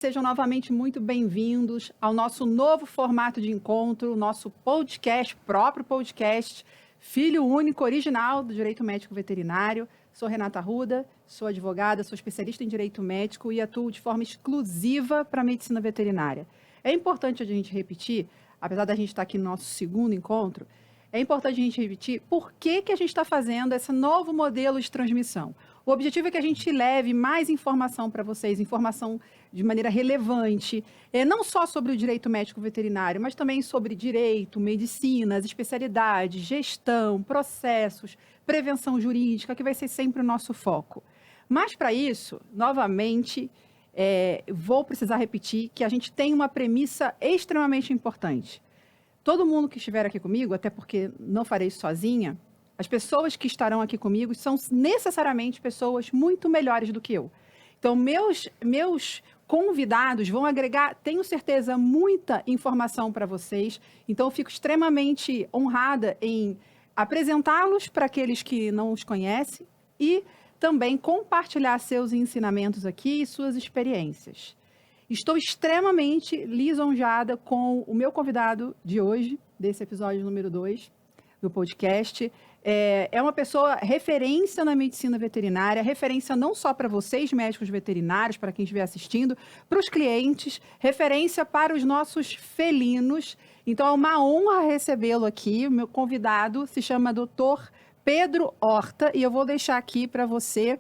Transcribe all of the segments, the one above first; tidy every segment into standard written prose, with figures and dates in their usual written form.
Sejam novamente muito bem-vindos ao nosso novo formato de encontro, nosso podcast, próprio podcast, filho único, original do Direito Médico Veterinário. Sou Renata Arruda, sou advogada, sou especialista em Direito Médico e atuo de forma exclusiva para a medicina veterinária. É importante a gente repetir, apesar da gente estar aqui no nosso segundo encontro, é importante a gente repetir por que a gente está fazendo esse novo modelo de transmissão. O objetivo é que a gente leve mais informação para vocês, informação de maneira relevante, não só sobre o direito médico veterinário, mas também sobre direito, medicina, as especialidades, gestão, processos, prevenção jurídica, que vai ser sempre o nosso foco. Mas, para isso, novamente, vou precisar repetir que a gente tem uma premissa extremamente importante. Todo mundo que estiver aqui comigo, até porque não farei isso sozinha, as pessoas que estarão aqui comigo são necessariamente pessoas muito melhores do que eu. Então, meus convidados vão agregar, tenho certeza, muita informação para vocês. Então, eu fico extremamente honrada em apresentá-los para aqueles que não os conhecem e também compartilhar seus ensinamentos aqui e suas experiências. Estou extremamente lisonjeada com o meu convidado de hoje, desse episódio número 2 do podcast. É uma pessoa referência na medicina veterinária, referência não só para vocês, médicos veterinários, para quem estiver assistindo, para os clientes, referência para os nossos felinos. Então, é uma honra recebê-lo aqui. O meu convidado se chama Dr. Pedro Horta, e eu vou deixar aqui para você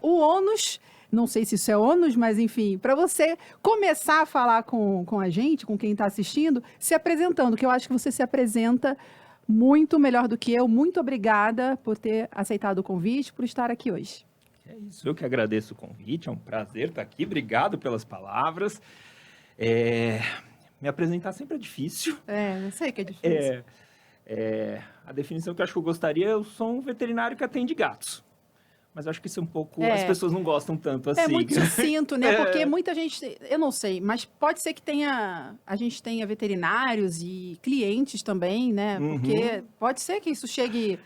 o ônus. Não sei se isso é ônus, mas enfim, para você começar a falar com a gente, com quem está assistindo, se apresentando, que eu acho que você se apresenta muito melhor do que eu. Muito obrigada por ter aceitado o convite, por estar aqui hoje. É isso, eu que agradeço o convite, é um prazer estar aqui, obrigado pelas palavras. Me apresentar sempre é difícil. Eu sei que é difícil. A definição que eu acho que eu gostaria, eu sou um veterinário que atende gatos. Mas eu acho que isso é um pouco... As pessoas não gostam tanto assim. É muito sucinto, né? Porque muita gente... Eu não sei, mas pode ser que a gente tenha veterinários e clientes também, né? Porque pode ser que isso chegue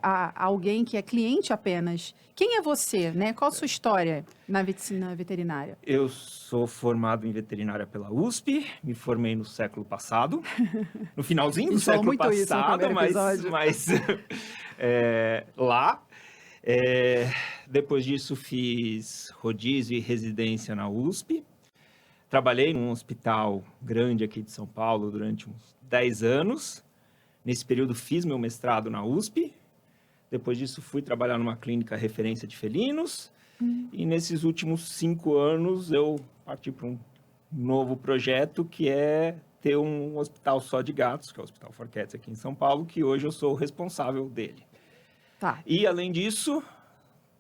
a alguém que é cliente apenas. Quem é você, né? Qual a sua história na medicina veterinária? Eu sou formado em veterinária pela USP, me formei no século passado, no finalzinho do século passado, mas lá... depois disso fiz rodízio e residência na USP, trabalhei num hospital grande aqui de São Paulo durante uns 10 anos, nesse período fiz meu mestrado na USP, depois disso fui trabalhar numa clínica referência de felinos, e nesses últimos 5 anos eu parti para um novo projeto que é ter um hospital só de gatos, que é o Hospital For Cats aqui em São Paulo, que hoje eu sou o responsável dele. Tá. E, além disso,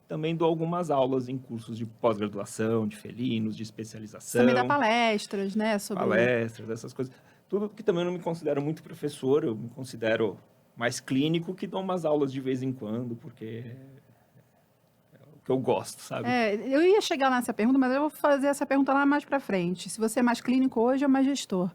também dou algumas aulas em cursos de pós-graduação, de felinos, de especialização. Também dá palestras, né? Palestras, essas coisas. Tudo que também eu não me considero muito professor, eu me considero mais clínico, que dou umas aulas de vez em quando, porque é o que eu gosto, sabe? Eu ia chegar nessa pergunta, mas eu vou fazer essa pergunta lá mais para frente. Se você é mais clínico hoje ou mais gestor?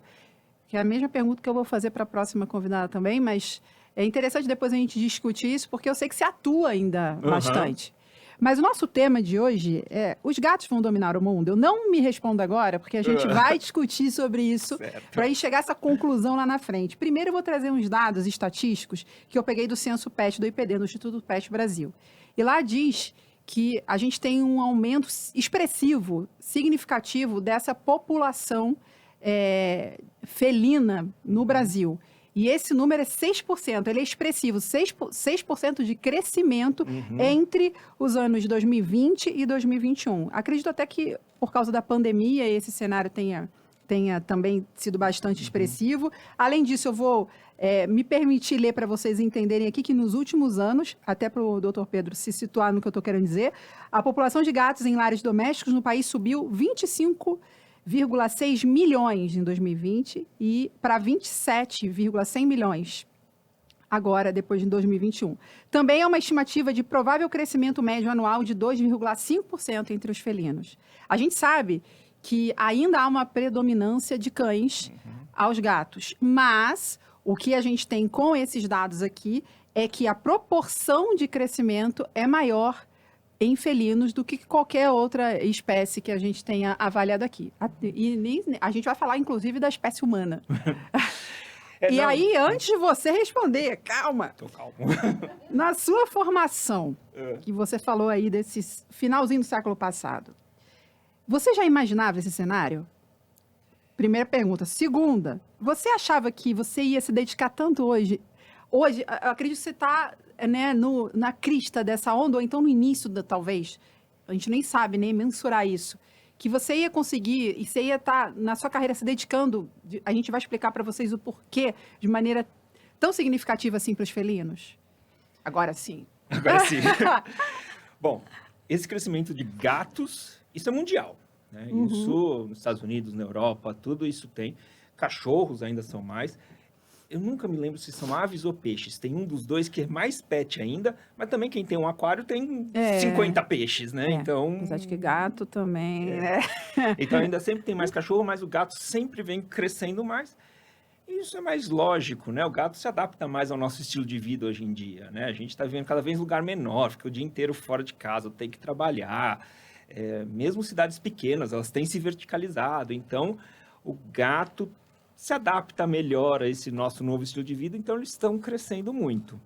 Que é a mesma pergunta que eu vou fazer para a próxima convidada também, mas... É interessante depois a gente discutir isso, porque eu sei que você atua ainda bastante. Mas o nosso tema de hoje é: os gatos vão dominar o mundo? Eu não me respondo agora, porque a gente vai discutir sobre isso para ir chegar a essa conclusão lá na frente. Primeiro eu vou trazer uns dados estatísticos que eu peguei do Censo Pet do IPD, do Instituto Pet Brasil. E lá diz que a gente tem um aumento expressivo, significativo dessa população felina no Brasil. E esse número é 6%, ele é expressivo, 6% de crescimento entre os anos 2020 e 2021. Acredito até que, por causa da pandemia, esse cenário tenha também sido bastante expressivo. Além disso, eu vou me permitir ler para vocês entenderem aqui que nos últimos anos, até para o Dr. Pedro se situar no que eu estou querendo dizer, a população de gatos em lares domésticos no país subiu 25,6 milhões em 2020 e para 27,100 milhões agora, depois de 2021. Também há uma estimativa de provável crescimento médio anual de 2,5% entre os felinos. A gente sabe que ainda há uma predominância de cães aos gatos, mas o que a gente tem com esses dados aqui é que a proporção de crescimento é maior em felinos do que qualquer outra espécie que a gente tenha avaliado aqui. E a gente vai falar, inclusive, da espécie humana. Não, aí, antes de você responder, calma. Tô calmo. Na sua formação, que você falou aí desse finalzinho do século passado, você já imaginava esse cenário? Primeira pergunta. Segunda, você achava que você ia se dedicar tanto hoje? Hoje, eu acredito que você está, né, na crista dessa onda, ou então no início, talvez. A gente nem sabe nem mensurar isso. Que você ia conseguir, e você ia estar na sua carreira se dedicando, a gente vai explicar para vocês o porquê, de maneira tão significativa assim para os felinos? Agora sim. Agora sim. Bom, esse crescimento de gatos, isso é mundial, né? Isso nos Estados Unidos, na Europa, tudo isso tem. Cachorros ainda são mais. Eu nunca me lembro se são aves ou peixes. Tem um dos dois que é mais pet ainda, mas também quem tem um aquário tem 50 peixes, né? Então, mas acho que gato também, né? Então ainda sempre tem mais cachorro, mas o gato sempre vem crescendo mais. E isso é mais lógico, né? O gato se adapta mais ao nosso estilo de vida hoje em dia, né? A gente está vivendo cada vez em lugar menor, fica o dia inteiro fora de casa, tem que trabalhar. Mesmo cidades pequenas, elas têm se verticalizado. Então, o gato se adapta melhor a esse nosso novo estilo de vida, então eles estão crescendo muito.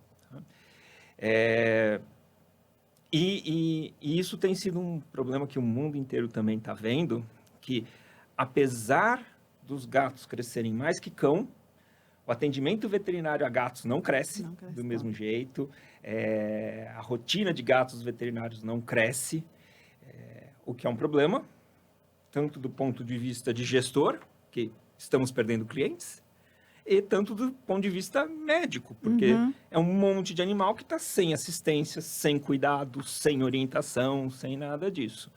E isso tem sido um problema que o mundo inteiro também está vendo, que apesar dos gatos crescerem mais que cão, o atendimento veterinário a gatos não cresce do mesmo jeito, a rotina de gatos veterinários não cresce, o que é um problema, tanto do ponto de vista de gestor, que estamos perdendo clientes, e tanto do ponto de vista médico, porque é um monte de animal que está sem assistência, sem cuidado, sem orientação, sem nada disso.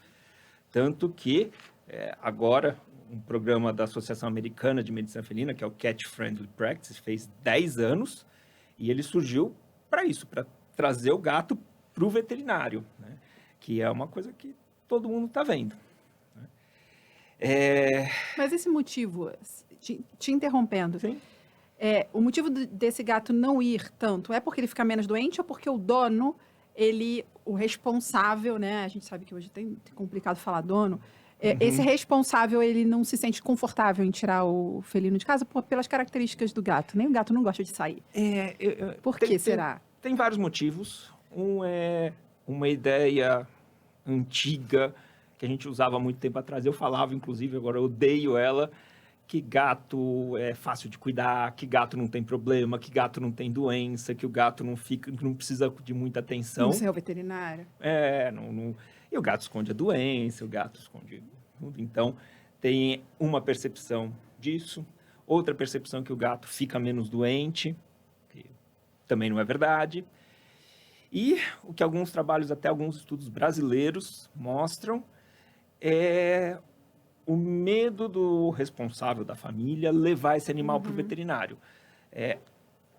Tanto que, agora, um programa da Associação Americana de Medicina Felina, que é o Cat Friendly Practice, fez 10 anos, e ele surgiu para isso, para trazer o gato para o veterinário, né? Que é uma coisa que todo mundo está vendo. Mas esse motivo, te interrompendo, Sim. O motivo desse gato não ir tanto é porque ele fica menos doente ou porque o dono, o responsável, né? A gente sabe que hoje tem complicado falar dono. Esse responsável, ele não se sente confortável em tirar o felino de casa pelas características do gato. Nem o gato não gosta de sair. Por que será? Tem vários motivos. Um é uma ideia antiga que a gente usava há muito tempo atrás. Eu falava, inclusive, agora eu odeio ela, que gato é fácil de cuidar, que gato não tem problema, que gato não tem doença, que o gato não precisa de muita atenção. Não ser o veterinário. E o gato esconde a doença, o gato esconde tudo. Então, tem uma percepção disso. Outra percepção que o gato fica menos doente, que também não é verdade. E o que alguns trabalhos, até alguns estudos brasileiros, mostram é o medo do responsável da família levar esse animal para o veterinário.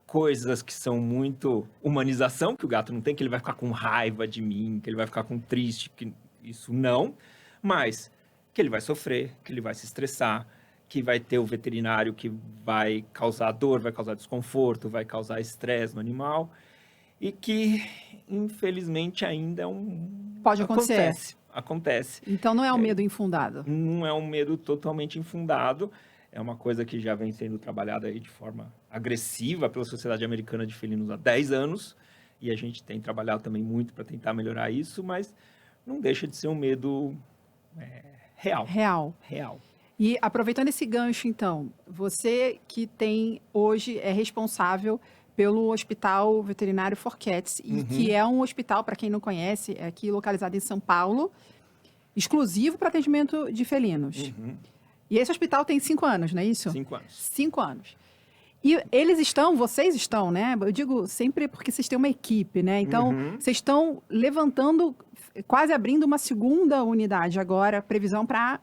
Coisas que são muito humanização, que o gato não tem, que ele vai ficar com raiva de mim, que ele vai ficar com triste, que isso não, mas que ele vai sofrer, que ele vai se estressar, que vai ter o veterinário que vai causar dor, vai causar desconforto, vai causar estresse no animal, e que, infelizmente, ainda Pode acontecer. Acontece. Então, não é um medo infundado? Não é um medo totalmente infundado. É uma coisa que já vem sendo trabalhada aí de forma agressiva pela Sociedade Americana de Felinos há 10 anos. E a gente tem trabalhado também muito para tentar melhorar isso, mas não deixa de ser um medo real. E aproveitando esse gancho, então, você que hoje é responsável pelo Hospital Veterinário For Cats, e que é um hospital, para quem não conhece, é aqui localizado em São Paulo, exclusivo para atendimento de felinos. E esse hospital tem 5 anos, não é isso? 5 anos. 5 anos. E vocês estão, né? Eu digo sempre porque vocês têm uma equipe, né? Então, vocês estão levantando, quase abrindo uma segunda unidade agora, previsão para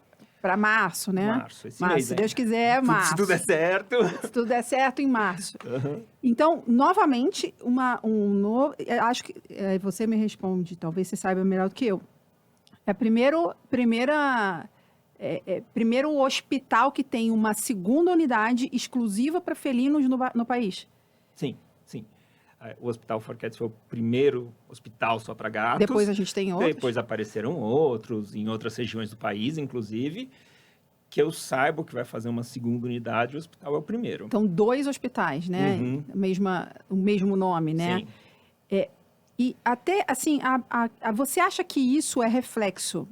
março, né? Março, esse mês, se Deus quiser, março. Se tudo der certo. Se tudo der certo, em março. Então, novamente, acho que você me responde, talvez você saiba melhor do que eu. É primeiro hospital que tem uma segunda unidade exclusiva para felinos no país. Sim, sim. O Hospital Forquetes foi o primeiro hospital só para gatos. Depois a gente tem outros? Depois apareceram outros, em outras regiões do país, inclusive. Que eu saiba que vai fazer uma segunda unidade, o hospital é o primeiro. Então, 2 hospitais, né? Uhum. O mesmo nome, né? Sim. E até, assim, você acha que isso é reflexo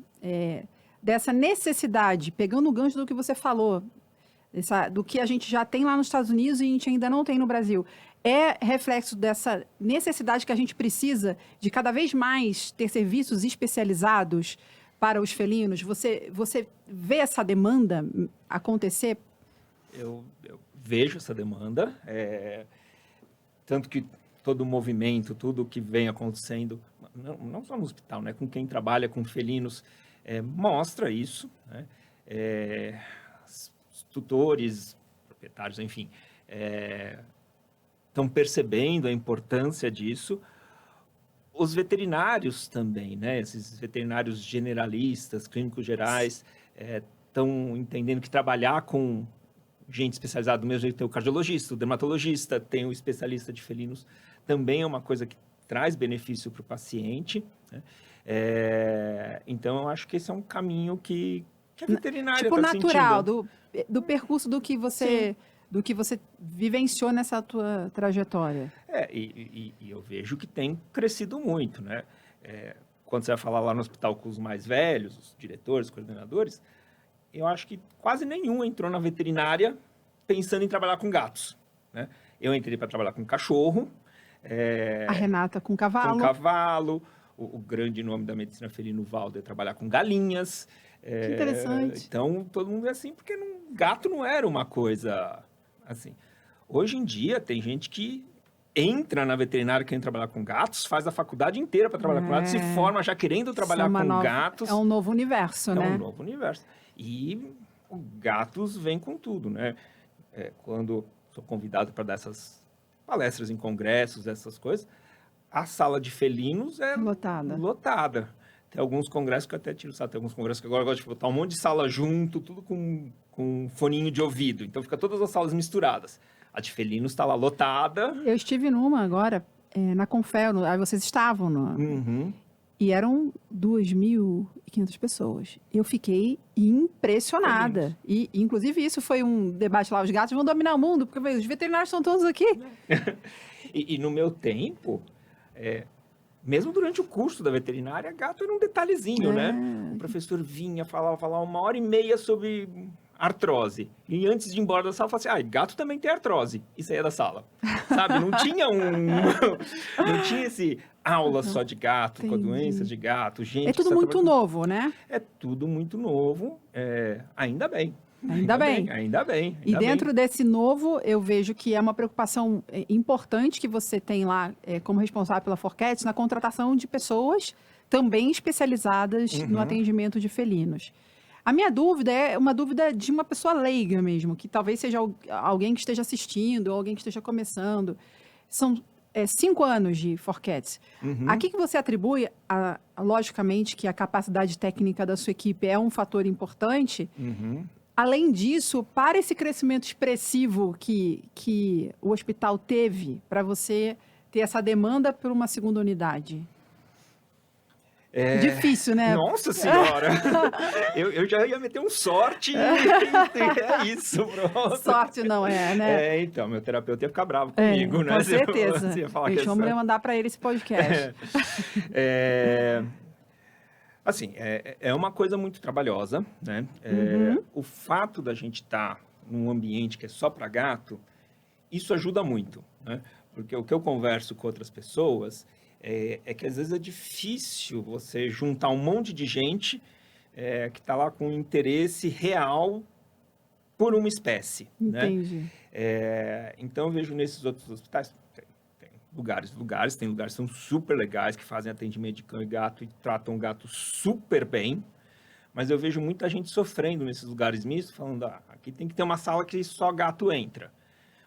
dessa necessidade, pegando o gancho do que você falou, do que a gente já tem lá nos Estados Unidos e a gente ainda não tem no Brasil, é reflexo dessa necessidade que a gente precisa de cada vez mais ter serviços especializados para os felinos? Você vê essa demanda acontecer? Eu vejo essa demanda, tanto que todo o movimento, tudo que vem acontecendo, não só no hospital, né, com quem trabalha com felinos, mostra isso, né? Os tutores, proprietários, enfim, estão percebendo a importância disso. Os veterinários também, né? Esses veterinários generalistas, clínicos gerais, estão entendendo que trabalhar com gente especializada, do mesmo jeito tem o cardiologista, o dermatologista, tem o especialista de felinos, também é uma coisa que traz benefício para o paciente, né? Então, eu acho que esse é um caminho que a veterinária tipo, está natural, sentindo. do percurso do que você vivenciou nessa tua trajetória. E eu vejo que tem crescido muito, né? Quando você vai falar lá no hospital com os mais velhos, os diretores, coordenadores, eu acho que quase nenhum entrou na veterinária pensando em trabalhar com gatos, né? Eu entrei para trabalhar com cachorro. A Renata com cavalo. Com cavalo. O grande nome da medicina felina, o Valdo, é trabalhar com galinhas. Que interessante. Então, todo mundo é assim, porque gato não era uma coisa assim. Hoje em dia, tem gente que entra na veterinária querendo trabalhar com gatos, faz a faculdade inteira para trabalhar com gatos, se forma já querendo trabalhar com gatos. É um novo universo, né? É um novo universo. E o gatos vem com tudo, né? Quando sou convidado para dar essas palestras em congressos, essas coisas, a sala de felinos é lotada. Tem alguns congressos que eu até tiro, sabe? Tem alguns congressos que agora eu gosto de botar um monte de sala junto, tudo com foninho de ouvido. Então, fica todas as salas misturadas. A de felinos está lá lotada. Eu estive numa agora, na Confel, aí vocês estavam. Uhum. E eram 2.500 pessoas. Eu fiquei impressionada. E, inclusive, isso foi um debate lá. Os gatos vão dominar o mundo, porque os veterinários estão todos aqui. E no meu tempo, mesmo durante o curso da veterinária, gato era um detalhezinho, né? O professor vinha, falava 1h30 sobre artrose. E antes de ir embora da sala, falava assim, gato também tem artrose. E saía da sala. Sabe? Não tinha não tinha esse aula só de gato, com a doença de gato. Gente, é tudo muito novo, né? É tudo muito novo. Ainda bem. Ainda bem. E dentro desse novo, eu vejo que é uma preocupação importante que você tem lá como responsável pela Forquetes na contratação de pessoas também especializadas no atendimento de felinos. A minha dúvida é uma dúvida de uma pessoa leiga mesmo, que talvez seja alguém que esteja assistindo ou alguém que esteja começando. São 5 anos de Forquetes. A que você atribui, logicamente, que a capacidade técnica da sua equipe é um fator importante. Além disso, para esse crescimento expressivo que o hospital teve, para você ter essa demanda por uma segunda unidade? Difícil, né? Nossa Senhora! eu já ia meter sorte e isso, pronto. Sorte não é, né? Então, meu terapeuta ia ficar bravo comigo, né? Com certeza. Deixa eu mandar para ele esse podcast. Assim, é uma coisa muito trabalhosa, né? O fato da gente estar num ambiente que é só para gato, isso ajuda muito, né? Porque o que eu converso com outras pessoas é que às vezes é difícil você juntar um monte de gente que está lá com interesse real por uma espécie. Entendi. Né? Então, eu vejo nesses outros hospitais, tem lugares que são super legais, que fazem atendimento de cão e gato e tratam o gato super bem, mas eu vejo muita gente sofrendo nesses lugares mistos, falando, aqui tem que ter uma sala que só gato entra.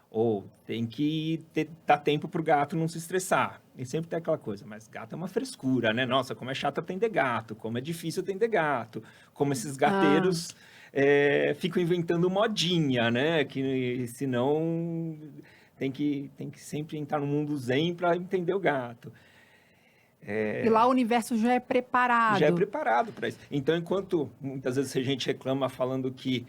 Ou tem que dar tempo para o gato não se estressar. E sempre tem aquela coisa, mas gato é uma frescura, né? Nossa, como é chato atender gato, como é difícil atender gato, como esses gateiros ficam inventando modinha, né? Que senão tem que sempre entrar no mundo zen para entender o gato. E lá o universo já é preparado. Já é preparado para isso. Então, enquanto muitas vezes a gente reclama falando que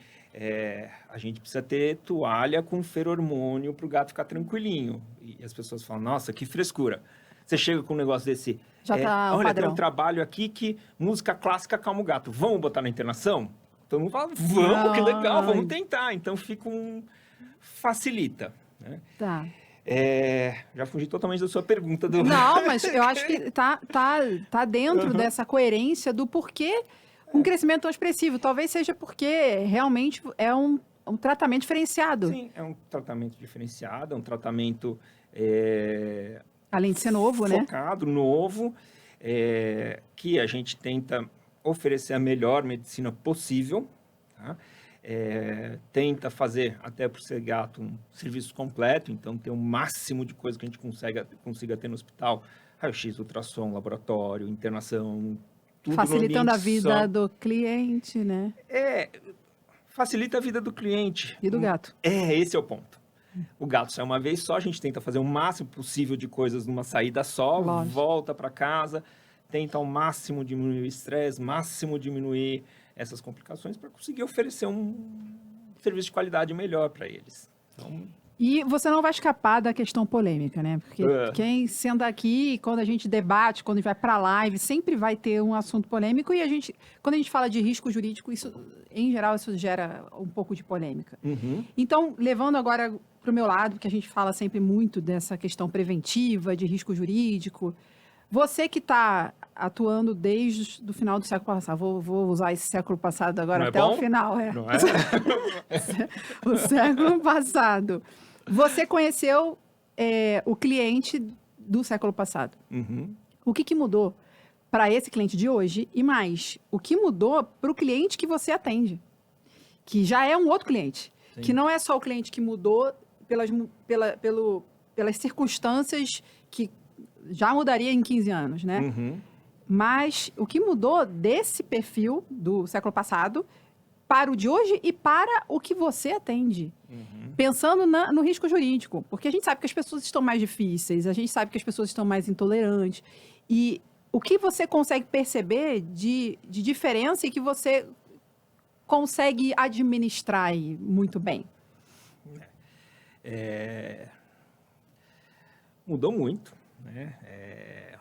a gente precisa ter toalha com feromônio para o gato ficar tranquilinho. E as pessoas falam, nossa, que frescura. Você chega com um negócio desse... Já tá o olha, padrão. tem um trabalho aqui que música clássica acalma o gato. Vamos botar na internação? Todo mundo fala, vamos, que legal, vamos tentar. Então, facilita. Né? Tá. Já fugi totalmente da sua pergunta. Não, mas eu acho que tá dentro dessa coerência do porquê um crescimento tão expressivo. Talvez seja porque realmente é um tratamento diferenciado. Sim, é um tratamento diferenciado, é um tratamento... Além de ser novo, né? Focado, novo, que a gente tenta oferecer a melhor medicina possível, tá? Tenta fazer, até por ser gato, um serviço completo, então ter o máximo de coisa que a gente consiga ter no hospital, raio-x, ultrassom, laboratório, internação, tudo facilitando no a vida só. do cliente, né? Facilita a vida do cliente. E do gato. Esse é o ponto. O gato sai uma vez só, a gente tenta fazer o máximo possível de coisas numa saída só, Lógico. Volta para casa, tenta ao máximo diminuir o estresse, máximo diminuir essas complicações para conseguir oferecer um serviço de qualidade melhor para eles. Então... E você não vai escapar da questão polêmica, né? Porque quem senta aqui, quando a gente debate, quando a gente vai para a live, sempre vai ter um assunto polêmico e quando a gente fala de risco jurídico, isso, em geral, isso gera um pouco de polêmica. Uhum. Então, levando agora para o meu lado, que a gente fala sempre muito dessa questão preventiva, de risco jurídico, você que está atuando desde o final do século passado, vou usar esse século passado agora até o final. Não é? O século passado. Você conheceu o cliente do século passado. Uhum. O que mudou para esse cliente de hoje? E mais, o que mudou para o cliente que você atende? Que já é um outro cliente. Sim. Que não é só o cliente que mudou pelas circunstâncias que já mudaria em 15 anos, né? Uhum. Mas o que mudou desse perfil do século passado para o de hoje e para o que você atende? Uhum. Pensando no risco jurídico. Porque a gente sabe que as pessoas estão mais difíceis, a gente sabe que as pessoas estão mais intolerantes. E o que você consegue perceber de diferença e que você consegue administrar aí muito bem? Mudou muito, né?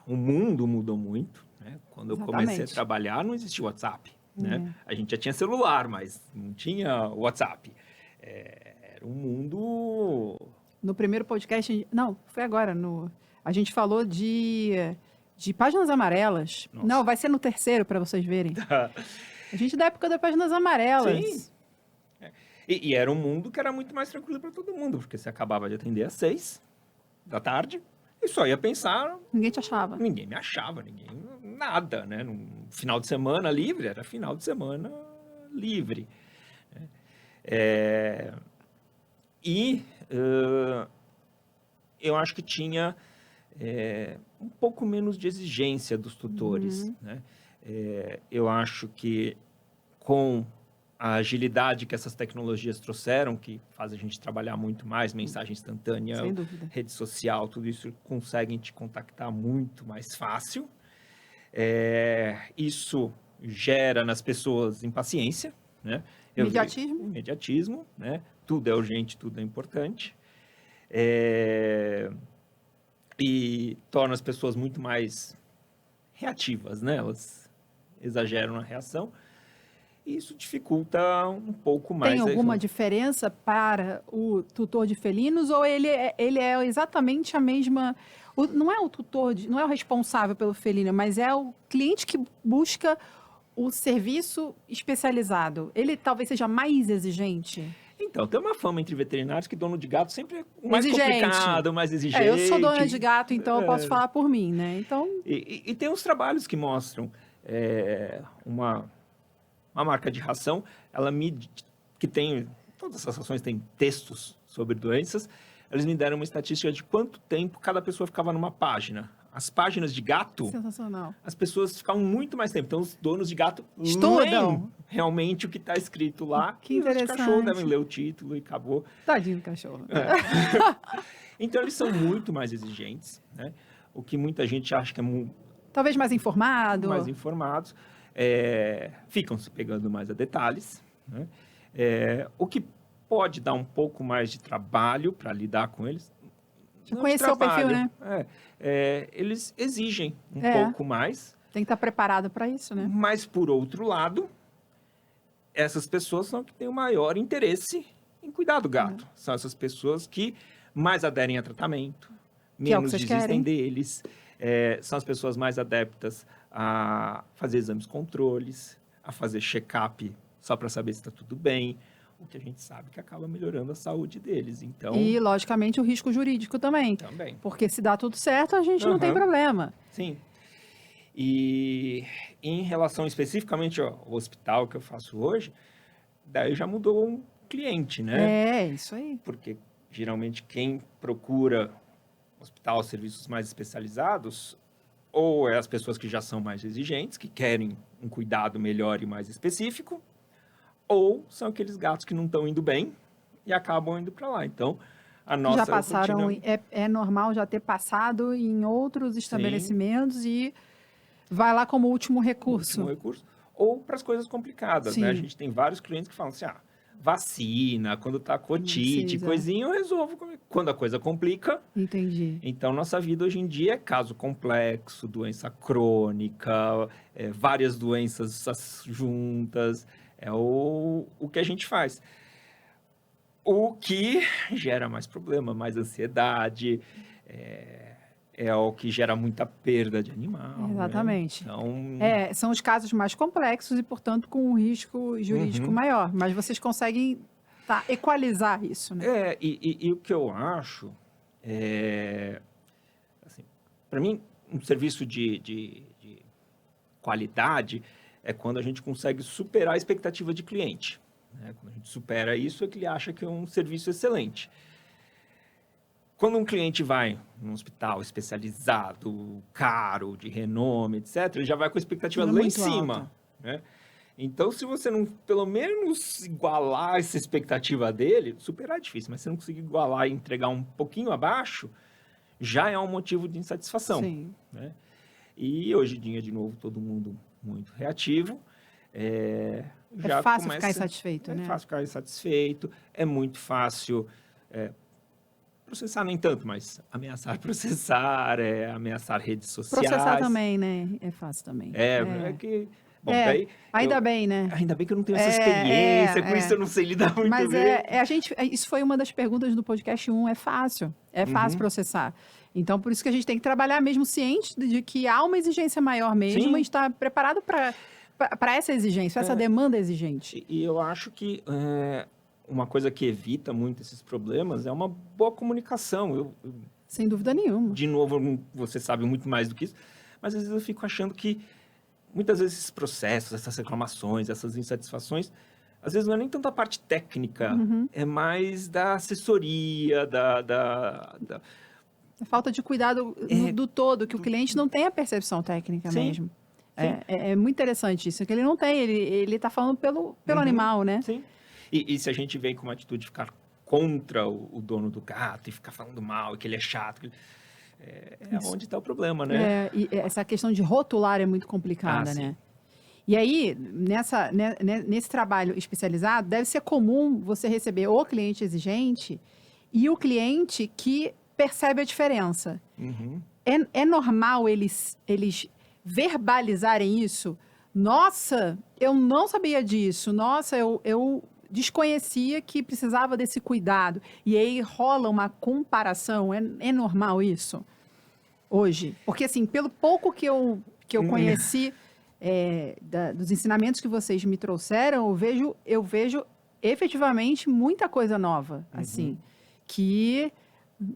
O mundo mudou muito, né? Quando eu comecei a trabalhar, não existia WhatsApp, né? A gente já tinha celular, mas não tinha WhatsApp. Era um mundo... No primeiro podcast... Não, foi agora. A gente falou de páginas amarelas. Nossa. Não, vai ser no terceiro, para vocês verem. A gente da época das páginas amarelas. Sim. E era um mundo que era muito mais tranquilo para todo mundo, porque você acabava de atender às 6 da tarde e só ia pensar... Ninguém te achava. Ninguém me achava, nada, né? No final de semana livre, era final de semana livre. Eu acho que tinha um pouco menos de exigência dos tutores, né? Eu acho que com a agilidade que essas tecnologias trouxeram, que faz a gente trabalhar muito mais, mensagem instantânea, rede social, tudo isso conseguem te contactar muito mais fácil. Isso gera nas pessoas impaciência, né? Imediatismo, né? Tudo é urgente, tudo é importante. E torna as pessoas muito mais reativas, né? Elas exageram na reação. Isso dificulta um pouco mais. Tem alguma diferença para o tutor de felinos ou ele é exatamente a mesma... Não é o tutor, não é o responsável pelo felino, mas é o cliente que busca o serviço especializado. Ele talvez seja mais exigente? Então, tem uma fama entre veterinários que dono de gato sempre é o mais complicado, mais exigente. Eu sou dona de gato, então eu posso falar por mim, né? Então... E tem uns trabalhos que mostram uma marca de ração, ela que tem, todas essas rações têm textos sobre doenças, eles me deram uma estatística de quanto tempo cada pessoa ficava numa página. as páginas de gato, Sensacional. as pessoas ficam muito mais tempo. Então, os donos de gato Estudam. leem realmente o que está escrito lá. Que e interessante. os cachorros devem ler o título e acabou. Tadinho do cachorro. Então, eles são muito mais exigentes, né? O que muita gente acha que é Talvez mais informado. mais informados, ficam se pegando mais a detalhes, né? O que pode dar um pouco mais de trabalho para lidar com eles. Já Não de conheceu o perfil, trabalho, né? eles exigem um É. pouco mais, Tem que estar preparado para isso, né? mas, por outro lado, essas pessoas são que têm o maior interesse em cuidar do gato. São essas pessoas que mais aderem a tratamento, Que é o que menos vocês desistem querem. deles. São as pessoas mais adeptas a fazer exames controles, a fazer check-up só para saber se está tudo bem, o que a gente sabe que acaba melhorando a saúde deles. Então, E, logicamente, o risco jurídico também. também. Porque se dá tudo certo, a gente não tem Aham. problema. Sim. E em relação especificamente ao hospital que eu faço hoje, daí já mudou um cliente, né? Isso aí. Porque geralmente quem procura hospital, serviços mais especializados, ou é as pessoas que já são mais exigentes, que querem um cuidado melhor e mais específico, ou são aqueles gatos que não estão indo bem e acabam indo para lá. Então, a nossa Já passaram, rotina- é normal já ter passado em outros estabelecimentos e vai lá como último recurso. último recurso, ou para as coisas complicadas, Sim. né? A gente tem vários clientes que falam assim, vacina, quando tá com otite, precisa. coisinha, eu resolvo. Quando a coisa complica, Entendi. então nossa vida hoje em dia é caso complexo, doença crônica, várias doenças juntas, é o que a gente faz. O que gera mais problema, mais ansiedade, é o que gera muita perda de animal. né? Exatamente. Então, São os casos mais complexos e, portanto, com um risco jurídico Uhum. maior. Mas vocês conseguem equalizar isso, né? e o que eu acho assim, para mim, um serviço de qualidade é quando a gente consegue superar a expectativa de cliente. Né? Quando a gente supera isso, é que ele acha que é um serviço excelente. Quando um cliente vai num hospital especializado, caro, de renome, etc., ele já vai com a expectativa Tudo lá em muito cima. alta. Né? Então, se você não, pelo menos, igualar essa expectativa dele, superar é difícil, mas se não conseguir igualar e entregar um pouquinho abaixo, já é um motivo de insatisfação. Sim. Né? E hoje em dia, de novo, todo mundo muito reativo. Já Fácil ficar insatisfeito, é né? fácil ficar insatisfeito, é muito fácil processar, nem tanto, mas ameaçar processar, ameaçar redes sociais. Processar também, né? É fácil também. É que... Bom, É, daí... Ainda bem, né? Ainda bem que eu não tenho essa experiência, com isso eu não sei lidar muito Mas bem. isso foi uma das perguntas do podcast 1, é fácil processar. Então, por isso que a gente tem que trabalhar mesmo ciente de que há uma exigência maior mesmo Sim. e estar preparado para essa exigência, essa demanda exigente. E eu acho que uma coisa que evita muito esses problemas é uma boa comunicação. Sem dúvida nenhuma. De novo, você sabe muito mais do que isso, mas às vezes eu fico achando que muitas vezes esses processos, essas reclamações, essas insatisfações, às vezes não é nem tanto a parte técnica, é mais da assessoria, A falta de cuidado do todo, que o cliente não tem a percepção técnica Sim, mesmo. sim. É muito interessante isso, que ele não tem, ele está falando pelo animal, né? Sim. E se a gente vem com uma atitude de ficar contra o dono do gato e ficar falando mal, e que ele é chato, onde está o problema, né? E essa questão de rotular é muito complicada, sim. né? E aí, nesse trabalho especializado, deve ser comum você receber o cliente exigente e o cliente que percebe a diferença. Uhum. É normal eles verbalizarem isso? Nossa, eu não sabia disso. Nossa, eu desconhecia que precisava desse cuidado. E aí rola uma comparação. É normal isso hoje? Porque, assim, pelo pouco que eu conheci dos ensinamentos que vocês me trouxeram, eu vejo efetivamente muita coisa nova, assim, que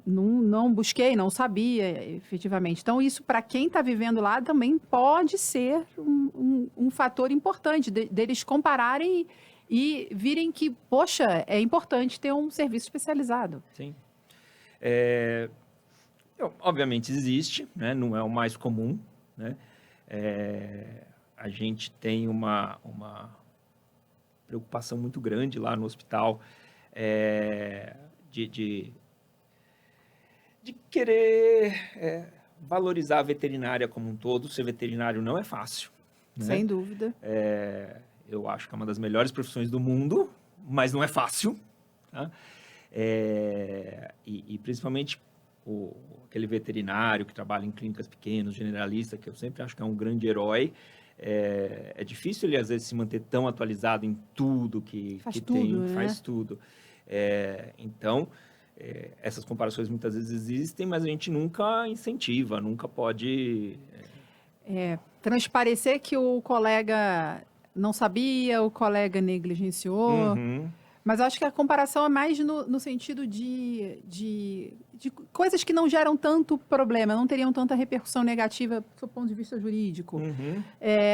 não busquei, não sabia efetivamente. Então, isso para quem está vivendo lá também pode ser um fator importante deles compararem e virem que, poxa, é importante ter um serviço especializado. Sim. Obviamente existe, né? Não é o mais comum, né? A gente tem uma preocupação muito grande lá no hospital de querer valorizar a veterinária como um todo. Ser veterinário não é fácil, né? Sem dúvida. Eu acho que é uma das melhores profissões do mundo, mas não é fácil, tá? E principalmente aquele veterinário que trabalha em clínicas pequenas, generalista, que eu sempre acho que é um grande herói. É difícil ele, às vezes, se manter tão atualizado em tudo que tem, né? Faz tudo. Então, essas comparações muitas vezes existem, mas a gente nunca incentiva, nunca pode... Transparecer que o colega não sabia, o colega negligenciou. Uhum. Mas eu acho que a comparação é mais no sentido de coisas que não geram tanto problema, não teriam tanta repercussão negativa do ponto de vista jurídico. Uhum.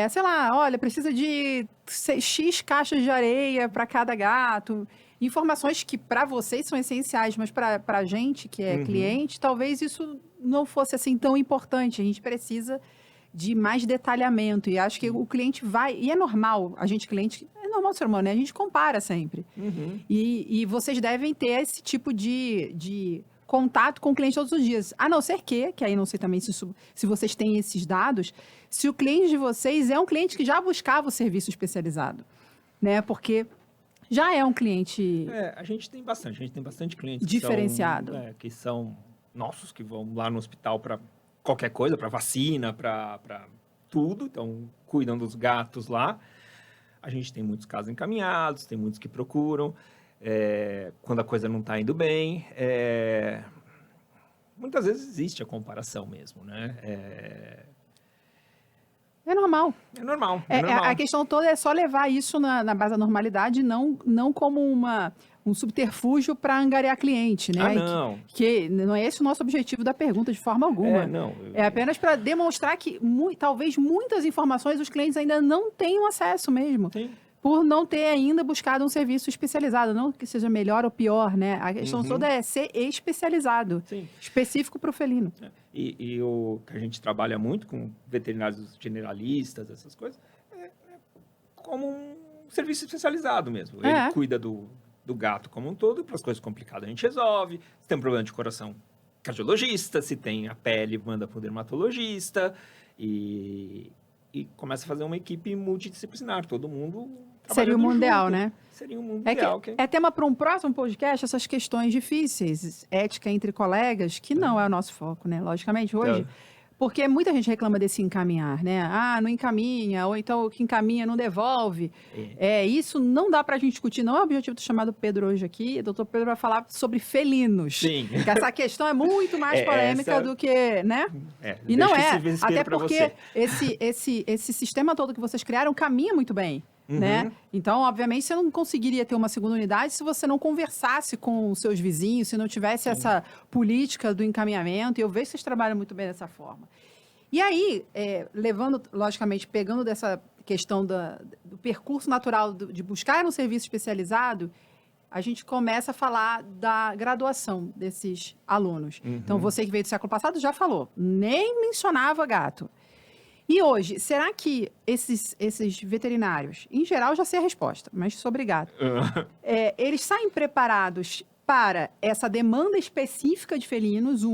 Sei lá, olha, precisa de X caixas de areia para cada gato. Informações que para vocês são essenciais, mas para a gente, que é cliente, talvez isso não fosse assim tão importante. A gente precisa de mais detalhamento. E acho que o cliente vai... E é normal, a gente cliente... É normal ser humano, né? A gente compara sempre. Uhum. E vocês devem ter esse tipo de contato com o cliente todos os dias. A não ser que aí não sei também se vocês têm esses dados, se o cliente de vocês é um cliente que já buscava o serviço especializado, né? Porque já é um cliente... A gente tem bastante clientes diferenciado. Que são nossos, que vão lá no hospital para qualquer coisa, para vacina, para tudo. Então, cuidam dos gatos lá. A gente tem muitos casos encaminhados, tem muitos que procuram. Quando a coisa não está indo bem, muitas vezes existe a comparação mesmo, né? É normal. É normal. A questão toda é só levar isso na base da normalidade, não como um subterfúgio para angariar cliente, né? Não. Que não é esse o nosso objetivo da pergunta, de forma alguma. É apenas para demonstrar que talvez muitas informações os clientes ainda não tenham acesso mesmo. Sim. Por não ter ainda buscado um serviço especializado. Não que seja melhor ou pior, né? A questão toda é ser especializado. Sim. Específico para o felino. E o que a gente trabalha muito com veterinários generalistas, essas coisas, como um serviço especializado mesmo. Ele cuida do gato como um todo, e para as coisas complicadas a gente resolve. Se tem um problema de coração, cardiologista. Se tem a pele, manda para o dermatologista. E começa a fazer uma equipe multidisciplinar. Todo mundo seria o mundo ideal, né? Seria o mundo ideal. É tema para um próximo podcast, essas questões difíceis, ética entre colegas, que não é o nosso foco, né? Logicamente, hoje... Porque muita gente reclama desse encaminhar, né? Não encaminha, ou então o que encaminha não devolve. Isso não dá para a gente discutir, não é o objetivo do chamado Pedro hoje aqui. O doutor Pedro vai falar sobre felinos. Sim. Que essa questão é muito mais polêmica do que, né? E não até porque esse sistema todo que vocês criaram caminha muito bem. Né? Então, obviamente, você não conseguiria ter uma segunda unidade se você não conversasse com os seus vizinhos, se não tivesse essa política do encaminhamento. E eu vejo que vocês trabalham muito bem dessa forma. E aí, levando, logicamente, pegando dessa questão do percurso natural de buscar um serviço especializado, a gente começa a falar da graduação desses alunos. Então, você que veio do século passado já falou, nem mencionava gato. E hoje, será que esses veterinários, em geral, já sei a resposta, mas sobre gato, eles saem preparados para essa demanda específica de felinos,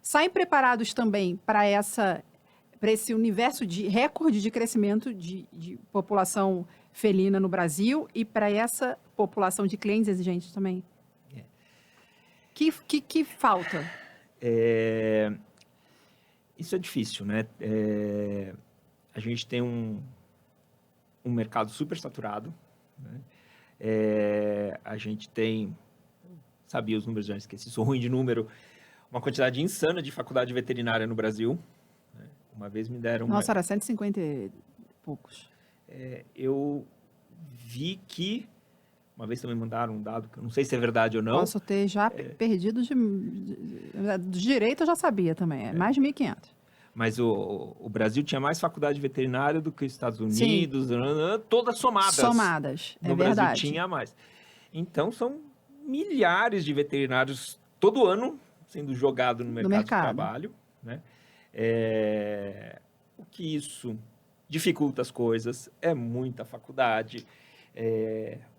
saem preparados também para esse universo de recorde de crescimento de população felina no Brasil e para essa população de clientes exigentes também? Que falta? Isso é difícil, né? A gente tem um mercado super saturado, né? A gente tem, sabia os números, já esqueci, sou ruim de número, uma quantidade insana de faculdade veterinária no Brasil. Né? Uma vez me deram... Nossa, era 150 e poucos. Eu vi que... Uma vez também mandaram um dado, que eu não sei se é verdade ou não. Posso ter já perdido do direito, eu já sabia também. Mais de 1.500. Mas o Brasil tinha mais faculdade veterinária do que os Estados Unidos, todas somadas. Somadas, no verdade. Brasil tinha mais. Então, são milhares de veterinários todo ano sendo jogado no mercado de trabalho, né? O que isso dificulta as coisas, é muita faculdade,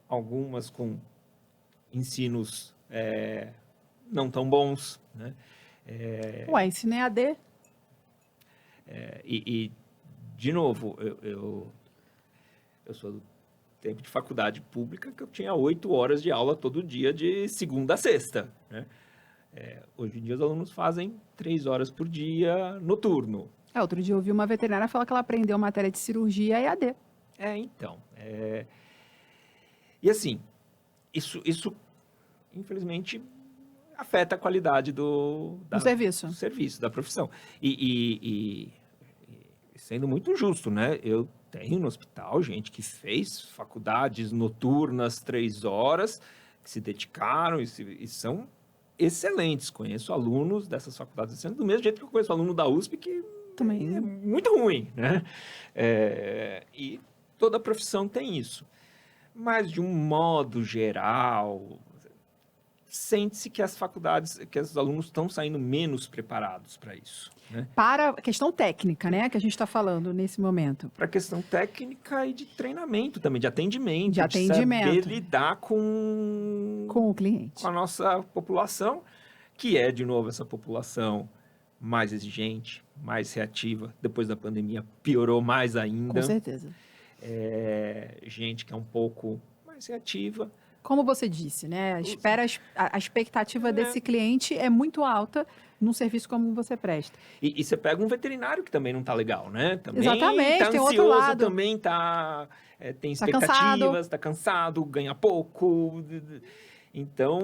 algumas com ensinos não tão bons, né? Ensino EAD. De novo, eu sou do tempo de faculdade pública que eu tinha 8 horas de aula todo dia, de segunda a sexta, né? Hoje em dia os alunos fazem 3 horas por dia noturno. Outro dia eu ouvi uma veterinária falar que ela aprendeu matéria de cirurgia EAD. Então. E assim, isso infelizmente afeta a qualidade do serviço, da profissão. E sendo muito justo, né? Eu tenho no hospital gente que fez faculdades noturnas, 3 horas, que se dedicaram e são excelentes. Conheço alunos dessas faculdades, do mesmo jeito que eu conheço aluno da USP, que também é muito ruim, né? E toda profissão tem isso. Mas, de um modo geral, sente-se que as faculdades, que os alunos estão saindo menos preparados para isso, né? Para a questão técnica, né, que a gente está falando nesse momento. Para a questão técnica e de treinamento também, de atendimento. De atendimento. Saber lidar com o cliente. Com a nossa população, que é, de novo, essa população mais exigente, mais reativa. Depois da pandemia, piorou mais ainda. Com certeza. Gente que é um pouco mais reativa. Como você disse, né? A expectativa desse cliente é muito alta num serviço como você presta. E você pega um veterinário que também não está legal, né? Também exatamente, tá tem ansioso, outro lado. Também tem expectativas, está cansado, ganha pouco. Então...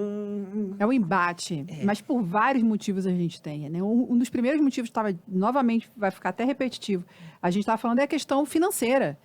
É um embate, mas por vários motivos a gente tem, né? Um dos primeiros motivos novamente, vai ficar até repetitivo, a gente estava falando é a questão financeira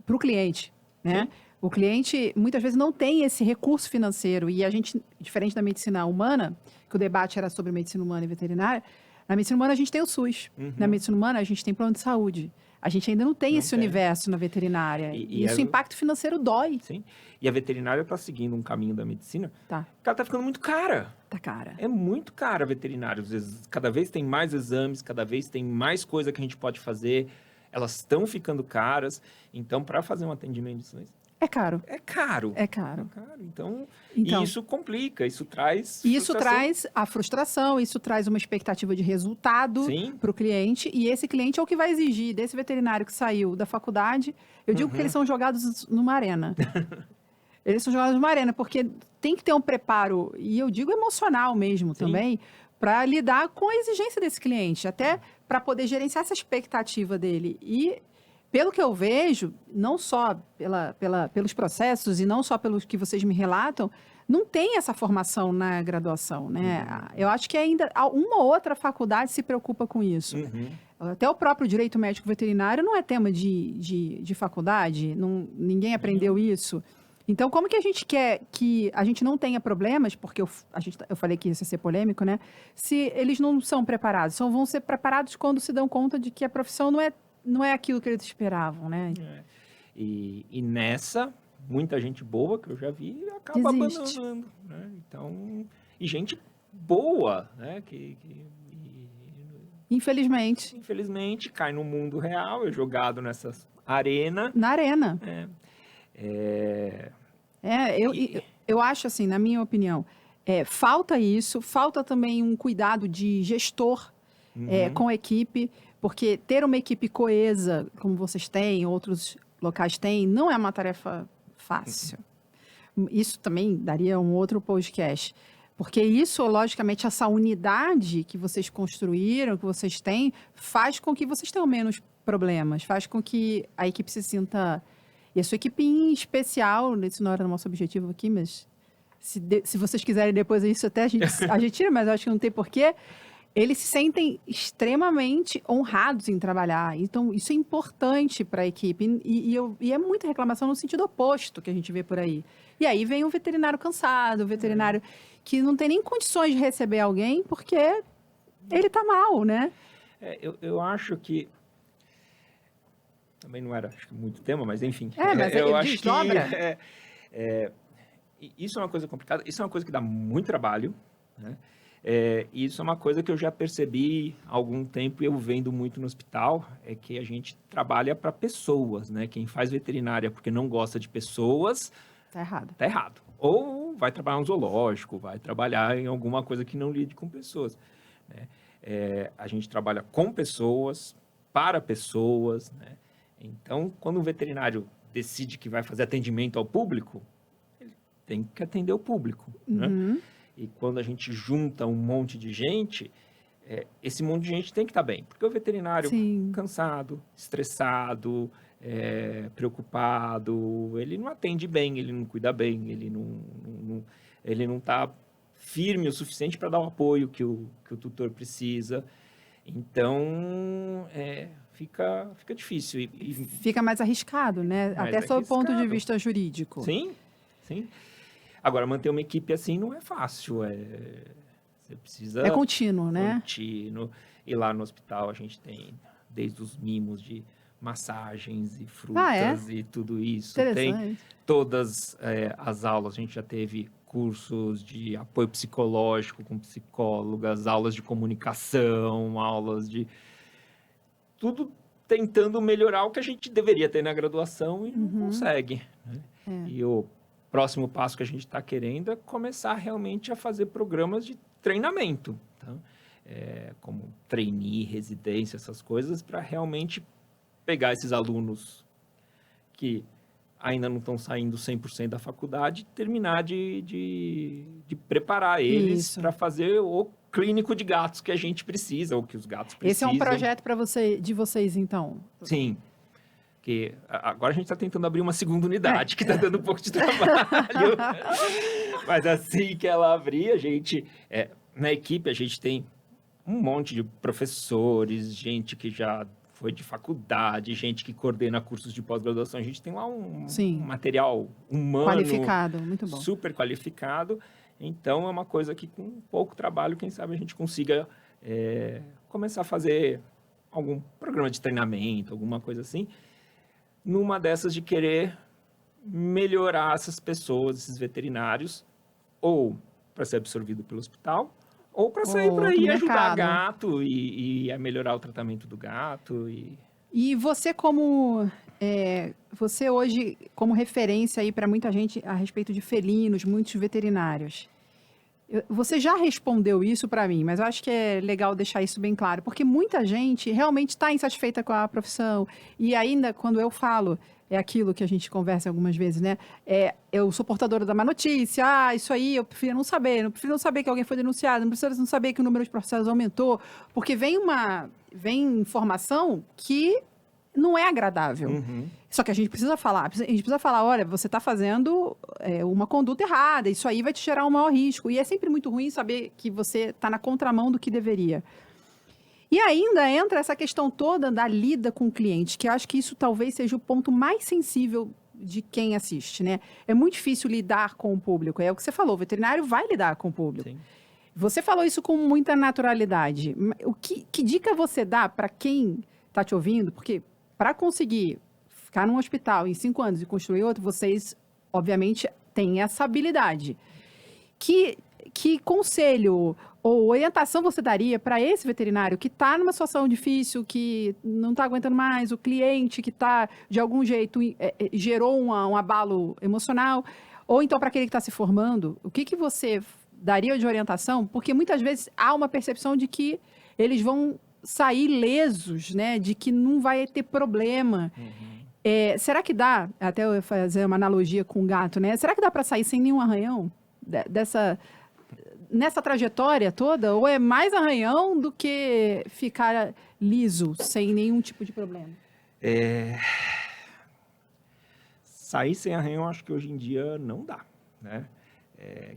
para o cliente, né? Sim. O cliente, muitas vezes, não tem esse recurso financeiro e a gente, diferente da medicina humana, que o debate era sobre medicina humana e veterinária, na medicina humana a gente tem o SUS, na medicina humana a gente tem plano de saúde. A gente ainda não tem esse universo na veterinária. E isso, o impacto financeiro dói. Sim. E a veterinária está seguindo um caminho da medicina. Tá. Que ela está ficando muito cara. Tá cara. É muito cara a veterinária. Cada vez tem mais exames, cada vez tem mais coisa que a gente pode fazer. Elas estão ficando caras. Então, para fazer um atendimento de excelência... É caro. É caro. É caro. Então, e isso complica, isso traz Isso traz a frustração, isso traz uma expectativa de resultado para o cliente, e esse cliente é o que vai exigir desse veterinário que saiu da faculdade. Eu digo que eles são jogados numa arena. Eles são jogados numa arena, porque tem que ter um preparo, e eu digo emocional mesmo também, para lidar com a exigência desse cliente, até para poder gerenciar essa expectativa dele. E... pelo que eu vejo, não só pelos processos e não só pelos que vocês me relatam, não tem essa formação na graduação, né? Eu acho que ainda uma ou outra faculdade se preocupa com isso. Até o próprio direito médico veterinário não é tema de faculdade, ninguém aprendeu isso. Então, como que a gente quer que a gente não tenha problemas, porque eu falei que isso ia ser polêmico, né? Se eles não são preparados, só vão ser preparados quando se dão conta de que a profissão não é aquilo que eles esperavam, né? E nessa, muita gente boa que eu já vi acaba abandonando, né? Então, e gente boa, né? Infelizmente, cai no mundo real, é jogado nessa arena. Na arena. Eu acho assim, na minha opinião, falta isso, falta também um cuidado de gestor com a equipe, porque ter uma equipe coesa, como vocês têm, outros locais têm, não é uma tarefa fácil. Isso também daria um outro podcast. Porque isso, logicamente, essa unidade que vocês construíram, que vocês têm, faz com que vocês tenham menos problemas, faz com que a equipe se sinta... E a sua equipe em especial, isso não era o nosso objetivo aqui, mas se vocês quiserem depois isso até a gente tira, mas eu acho que não tem porquê. Eles se sentem extremamente honrados em trabalhar. Então, isso é importante para a equipe. E é muita reclamação no sentido oposto que a gente vê por aí. E aí vem o veterinário cansado, o veterinário que não tem nem condições de receber alguém porque ele está mal, né? Eu acho que... Também não era, acho que, muito tema, mas enfim. Mas eu ele acho desdobra. que isso é uma coisa complicada. Isso é uma coisa que dá muito trabalho, né? Isso é uma coisa que eu já percebi há algum tempo, eu vendo muito no hospital, é que a gente trabalha para pessoas, né? Quem faz veterinária porque não gosta de pessoas, Tá errado. tá errado. Ou vai trabalhar no zoológico, vai trabalhar em alguma coisa que não lide com pessoas, né? A gente trabalha com pessoas, para pessoas, né? Então, quando o veterinário decide que vai fazer atendimento ao público, ele tem que atender o público, né? Uhum. E quando a gente junta um monte de gente, esse monte de gente tem que estar bem. Porque o veterinário Sim. cansado, estressado, preocupado, ele não atende bem, ele não cuida bem, ele não está firme o suficiente para dar o apoio que o tutor precisa. Então, fica difícil. Fica mais arriscado, né? Mais Até sob o ponto de arriscado. vista jurídico. Sim, sim. Agora, manter uma equipe assim não é fácil. Você precisa... É contínuo, né? Contínuo. E lá no hospital a gente tem desde os mimos de massagens e frutas e tudo isso. Tem Interessante. todas as aulas. A gente já teve cursos de apoio psicológico com psicólogas, aulas de comunicação, aulas de... Tudo tentando melhorar o que a gente deveria ter na graduação e não consegue, né? E o próximo passo que a gente está querendo é começar realmente a fazer programas de treinamento, tá? Como trainee, residência, essas coisas, para realmente pegar esses alunos que ainda não estão saindo 100% da faculdade e terminar de preparar eles para fazer o clínico de gatos que a gente precisa, ou que os gatos precisam. Esse é um projeto de vocês, então? Sim. Que agora a gente está tentando abrir uma segunda unidade, que está dando um pouco de trabalho. Mas assim que ela abrir, a gente... na equipe, a gente tem um monte de professores, gente que já foi de faculdade, gente que coordena cursos de pós-graduação. A gente tem lá um material humano... Qualificado, muito bom. Super qualificado. Então, é uma coisa que com pouco trabalho, quem sabe a gente consiga começar a fazer algum programa de treinamento, alguma coisa assim, numa dessas de querer melhorar essas pessoas, esses veterinários, ou para ser absorvido pelo hospital, ou para sair por aí e ajudar gato e a melhorar o tratamento do gato. E você você hoje como referência aí para muita gente a respeito de felinos, muitos veterinários. Você já respondeu isso para mim, mas eu acho que é legal deixar isso bem claro, porque muita gente realmente está insatisfeita com a profissão. E ainda, quando eu falo, é aquilo que a gente conversa algumas vezes, né? Eu sou portadora da má notícia, isso aí eu prefiro não saber que alguém foi denunciado, não preciso não saber que o número de processos aumentou, porque vem informação que não é agradável. Uhum. Só que a gente precisa falar, olha, você está fazendo uma conduta errada, isso aí vai te gerar um maior risco. E é sempre muito ruim saber que você está na contramão do que deveria. E ainda entra essa questão toda da lida com o cliente, que eu acho que isso talvez seja o ponto mais sensível de quem assiste, né? É muito difícil lidar com o público. É o que você falou, o veterinário vai lidar com o público. Sim. Você falou isso com muita naturalidade. Que dica você dá para quem está te ouvindo? Porque para conseguir ficar num hospital em 5 anos e construir outro, vocês, obviamente, têm essa habilidade. Que conselho ou orientação você daria para esse veterinário que está numa situação difícil, que não está aguentando mais, o cliente que está, de algum jeito, gerou um abalo emocional, ou então para aquele que está se formando, o que você daria de orientação? Porque muitas vezes há uma percepção de que eles vão sair lesos, né? De que não vai ter problema. Uhum. Será que dá, até eu ia fazer uma analogia com o gato, né? Será que dá para sair sem nenhum arranhão nessa trajetória toda? Ou é mais arranhão do que ficar liso, sem nenhum tipo de problema? Sair sem arranhão, acho que hoje em dia não dá, né?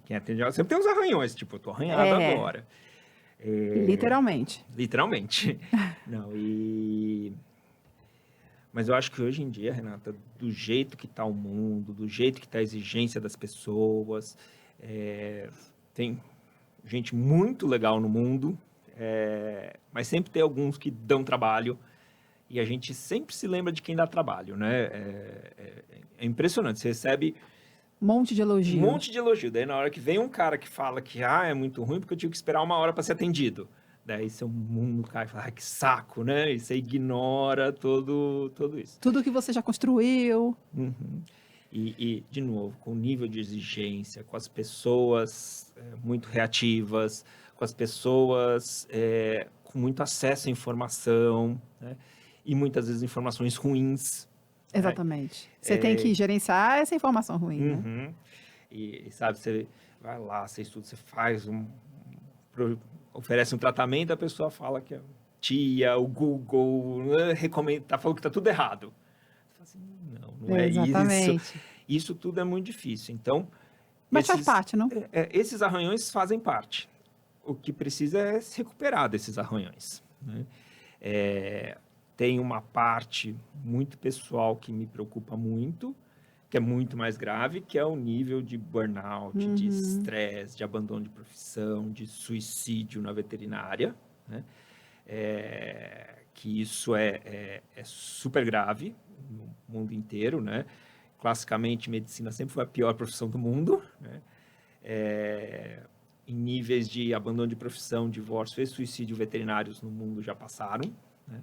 Quem atende sempre tem uns arranhões, tipo, eu tô arranhado agora. Literalmente. Literalmente. Não, Mas eu acho que hoje em dia, Renata, do jeito que está o mundo, do jeito que está a exigência das pessoas, tem gente muito legal no mundo, mas sempre tem alguns que dão trabalho e a gente sempre se lembra de quem dá trabalho, né? É impressionante, você recebe Um monte de elogio. Um monte de elogio. Daí, na hora que vem um cara que fala que é muito ruim porque eu tive que esperar 1 hora para ser atendido. Daí seu mundo cai e fala, que saco, né? E você ignora tudo isso. Tudo que você já construiu. Uhum. De novo, com o nível de exigência, com as pessoas muito reativas, com as pessoas com muito acesso à informação, né? E muitas vezes informações ruins. Exatamente. Você tem que gerenciar essa informação ruim, né? Uhum. E sabe, você vai lá, você estuda, você faz oferece um tratamento, a pessoa fala que a tia, o Google, recomenda, falando que está tudo errado. Você fala assim, não é Exatamente. isso. Isso tudo é muito difícil. Então, mas faz parte, não? Esses arranhões fazem parte. O que precisa é se recuperar desses arranhões, né? Tem uma parte muito pessoal que me preocupa muito, que é muito mais grave, que é o nível de burnout, de estresse, de abandono de profissão, de suicídio na veterinária, né? Que isso é super grave no mundo inteiro, né? Classicamente, medicina sempre foi a pior profissão do mundo, né? Em níveis de abandono de profissão, divórcio e suicídio veterinários no mundo já passaram, né?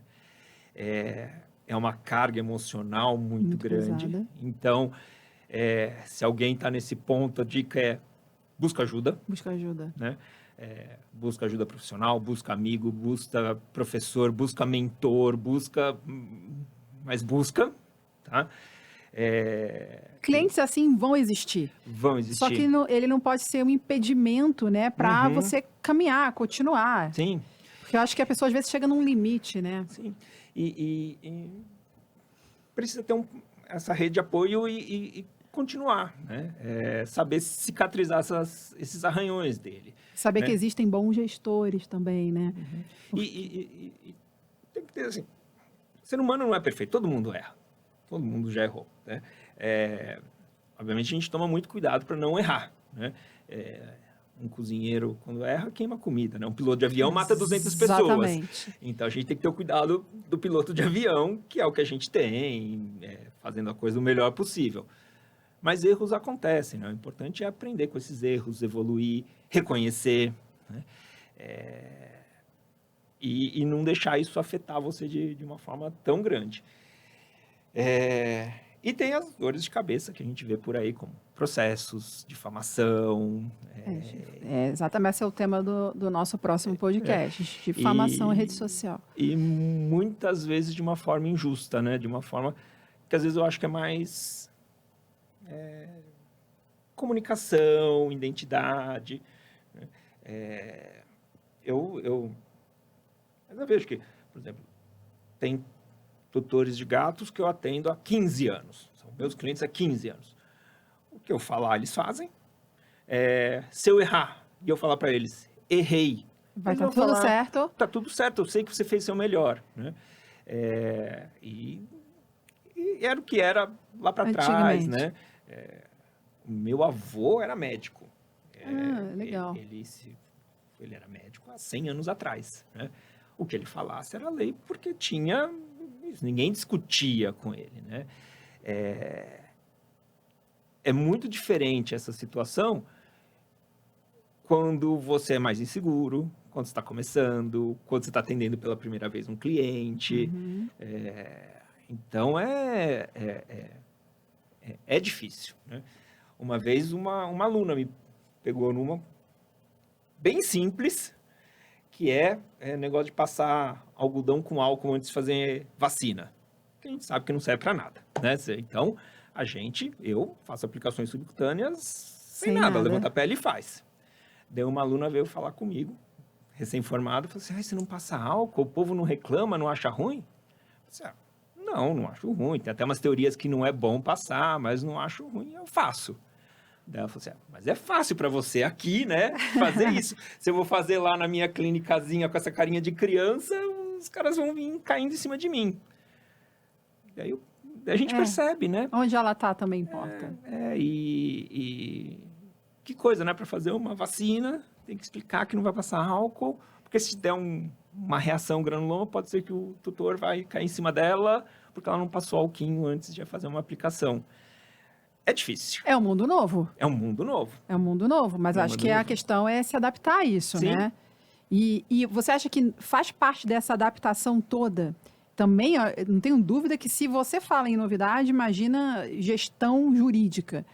É uma carga emocional muito grande. Pesada. Então, se alguém está nesse ponto, a dica é busca ajuda. Busca ajuda. Né? Busca ajuda profissional, busca amigo, busca professor, busca mentor, mas busca, tá? Clientes assim vão existir. Vão existir. Só que ele não pode ser um impedimento, né, para você caminhar, continuar. Sim. Porque eu acho que a pessoa às vezes chega num limite, né? Sim. E precisa ter essa rede de apoio e continuar, né? Saber cicatrizar esses arranhões dele. Saber né? que existem bons gestores também, né? E tem que ter assim, o ser humano não é perfeito, todo mundo erra. Todo mundo já errou, né? Obviamente a gente toma muito cuidado para não errar, né? Um cozinheiro, quando erra, queima comida, né? Um piloto de avião mata 200 pessoas. Exatamente. Então, a gente tem que ter o cuidado do piloto de avião, que é o que a gente tem, fazendo a coisa o melhor possível. Mas erros acontecem, né? O importante é aprender com esses erros, evoluir, reconhecer, né? E não deixar isso afetar você de uma forma tão grande. E tem as dores de cabeça que a gente vê por aí, como processos, difamação. Exatamente, esse é o tema do nosso próximo podcast, difamação em rede social. E muitas vezes de uma forma injusta, né? De uma forma que às vezes eu acho que é mais comunicação, identidade. Né? Eu vejo que, por exemplo, tem tutores de gatos que eu atendo há 15 anos. São meus clientes há 15 anos. O que eu falar, eles fazem. Se eu errar e eu falar para eles, errei. Vai estar tudo certo. Tá tudo certo, eu sei que você fez seu melhor. Né? E era o que era lá para trás. Né? O meu avô era médico. Legal. Ele era médico há 100 anos atrás. Né? O que ele falasse era lei, porque ninguém discutia com ele, né? É muito diferente essa situação quando você é mais inseguro, quando você está começando, quando você está atendendo pela primeira vez um cliente. Então, é difícil, né? Uma vez, uma aluna me pegou numa bem simples, que é negócio de passar algodão com álcool antes de fazer vacina. Que a gente sabe que não serve para nada, né? Então, eu faço aplicações subcutâneas sem nada. Levanta a pele e faz. Daí uma aluna veio falar comigo, recém-formada, falou assim, você não passa álcool? O povo não reclama, não acha ruim? Eu falei assim, não acho ruim. Tem até umas teorias que não é bom passar, mas não acho ruim, eu faço. Daí ela falou assim, mas é fácil para você aqui, né, fazer isso. Se eu vou fazer lá na minha clínicazinha com essa carinha de criança, os caras vão vir caindo em cima de mim. Daí a gente percebe, né? Onde ela tá também importa. E que coisa, né? Para fazer uma vacina, tem que explicar que não vai passar álcool, porque se der uma reação granuloma, pode ser que o tutor vai cair em cima dela, porque ela não passou alquinho antes de fazer uma aplicação. é difícil. É um mundo novo. É um mundo novo. É um mundo novo, mas É um acho mundo que a novo. questão é se adaptar a isso, Sim. né? E você acha que faz parte dessa adaptação toda? Também, ó, eu não tenho dúvida que se você fala em novidade, imagina gestão jurídica.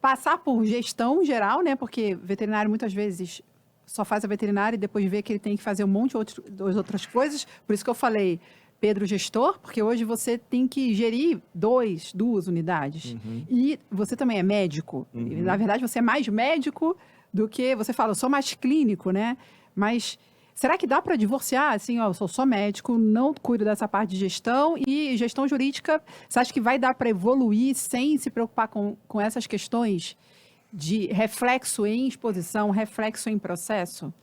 Passar por gestão geral, né? Porque veterinário muitas vezes só faz a veterinária e depois vê que ele tem que fazer um monte de outras coisas. Por isso que eu falei Pedro gestor, porque hoje você tem que gerir duas unidades. E você também é médico. E, na verdade, você é mais médico do que... Você fala, eu sou mais clínico, né? Mas será que dá para divorciar? Assim, ó, eu sou só médico, não cuido dessa parte de gestão e gestão jurídica. Você acha que vai dar para evoluir sem se preocupar com essas questões de reflexo em exposição, reflexo em processo?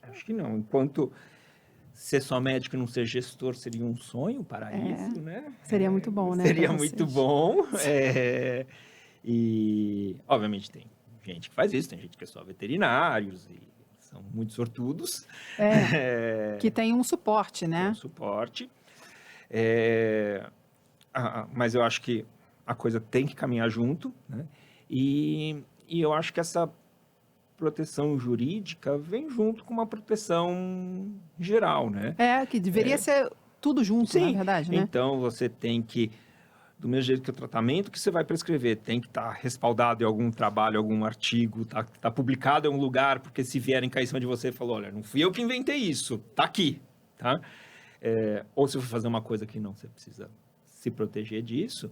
Acho que não. Enquanto ser só médico e não ser gestor seria um sonho para isso, né? Seria muito bom, né? Seria pra muito vocês? bom. E, obviamente, tem gente que faz isso, tem gente que é só veterinários e são muito sortudos. Que tem um suporte, Tem né? um suporte. Mas eu acho que a coisa tem que caminhar junto, né? E eu acho que essa proteção jurídica vem junto com uma proteção geral, né? Que deveria ser tudo junto, na verdade, né? Então você tem que, do mesmo jeito que o tratamento que você vai prescrever, tem que estar respaldado em algum trabalho, algum artigo, tá publicado em um lugar, porque se vierem cair em cima de você e falar, olha, não fui eu que inventei isso, tá aqui, tá? Ou se for fazer uma coisa que não, você precisa se proteger disso.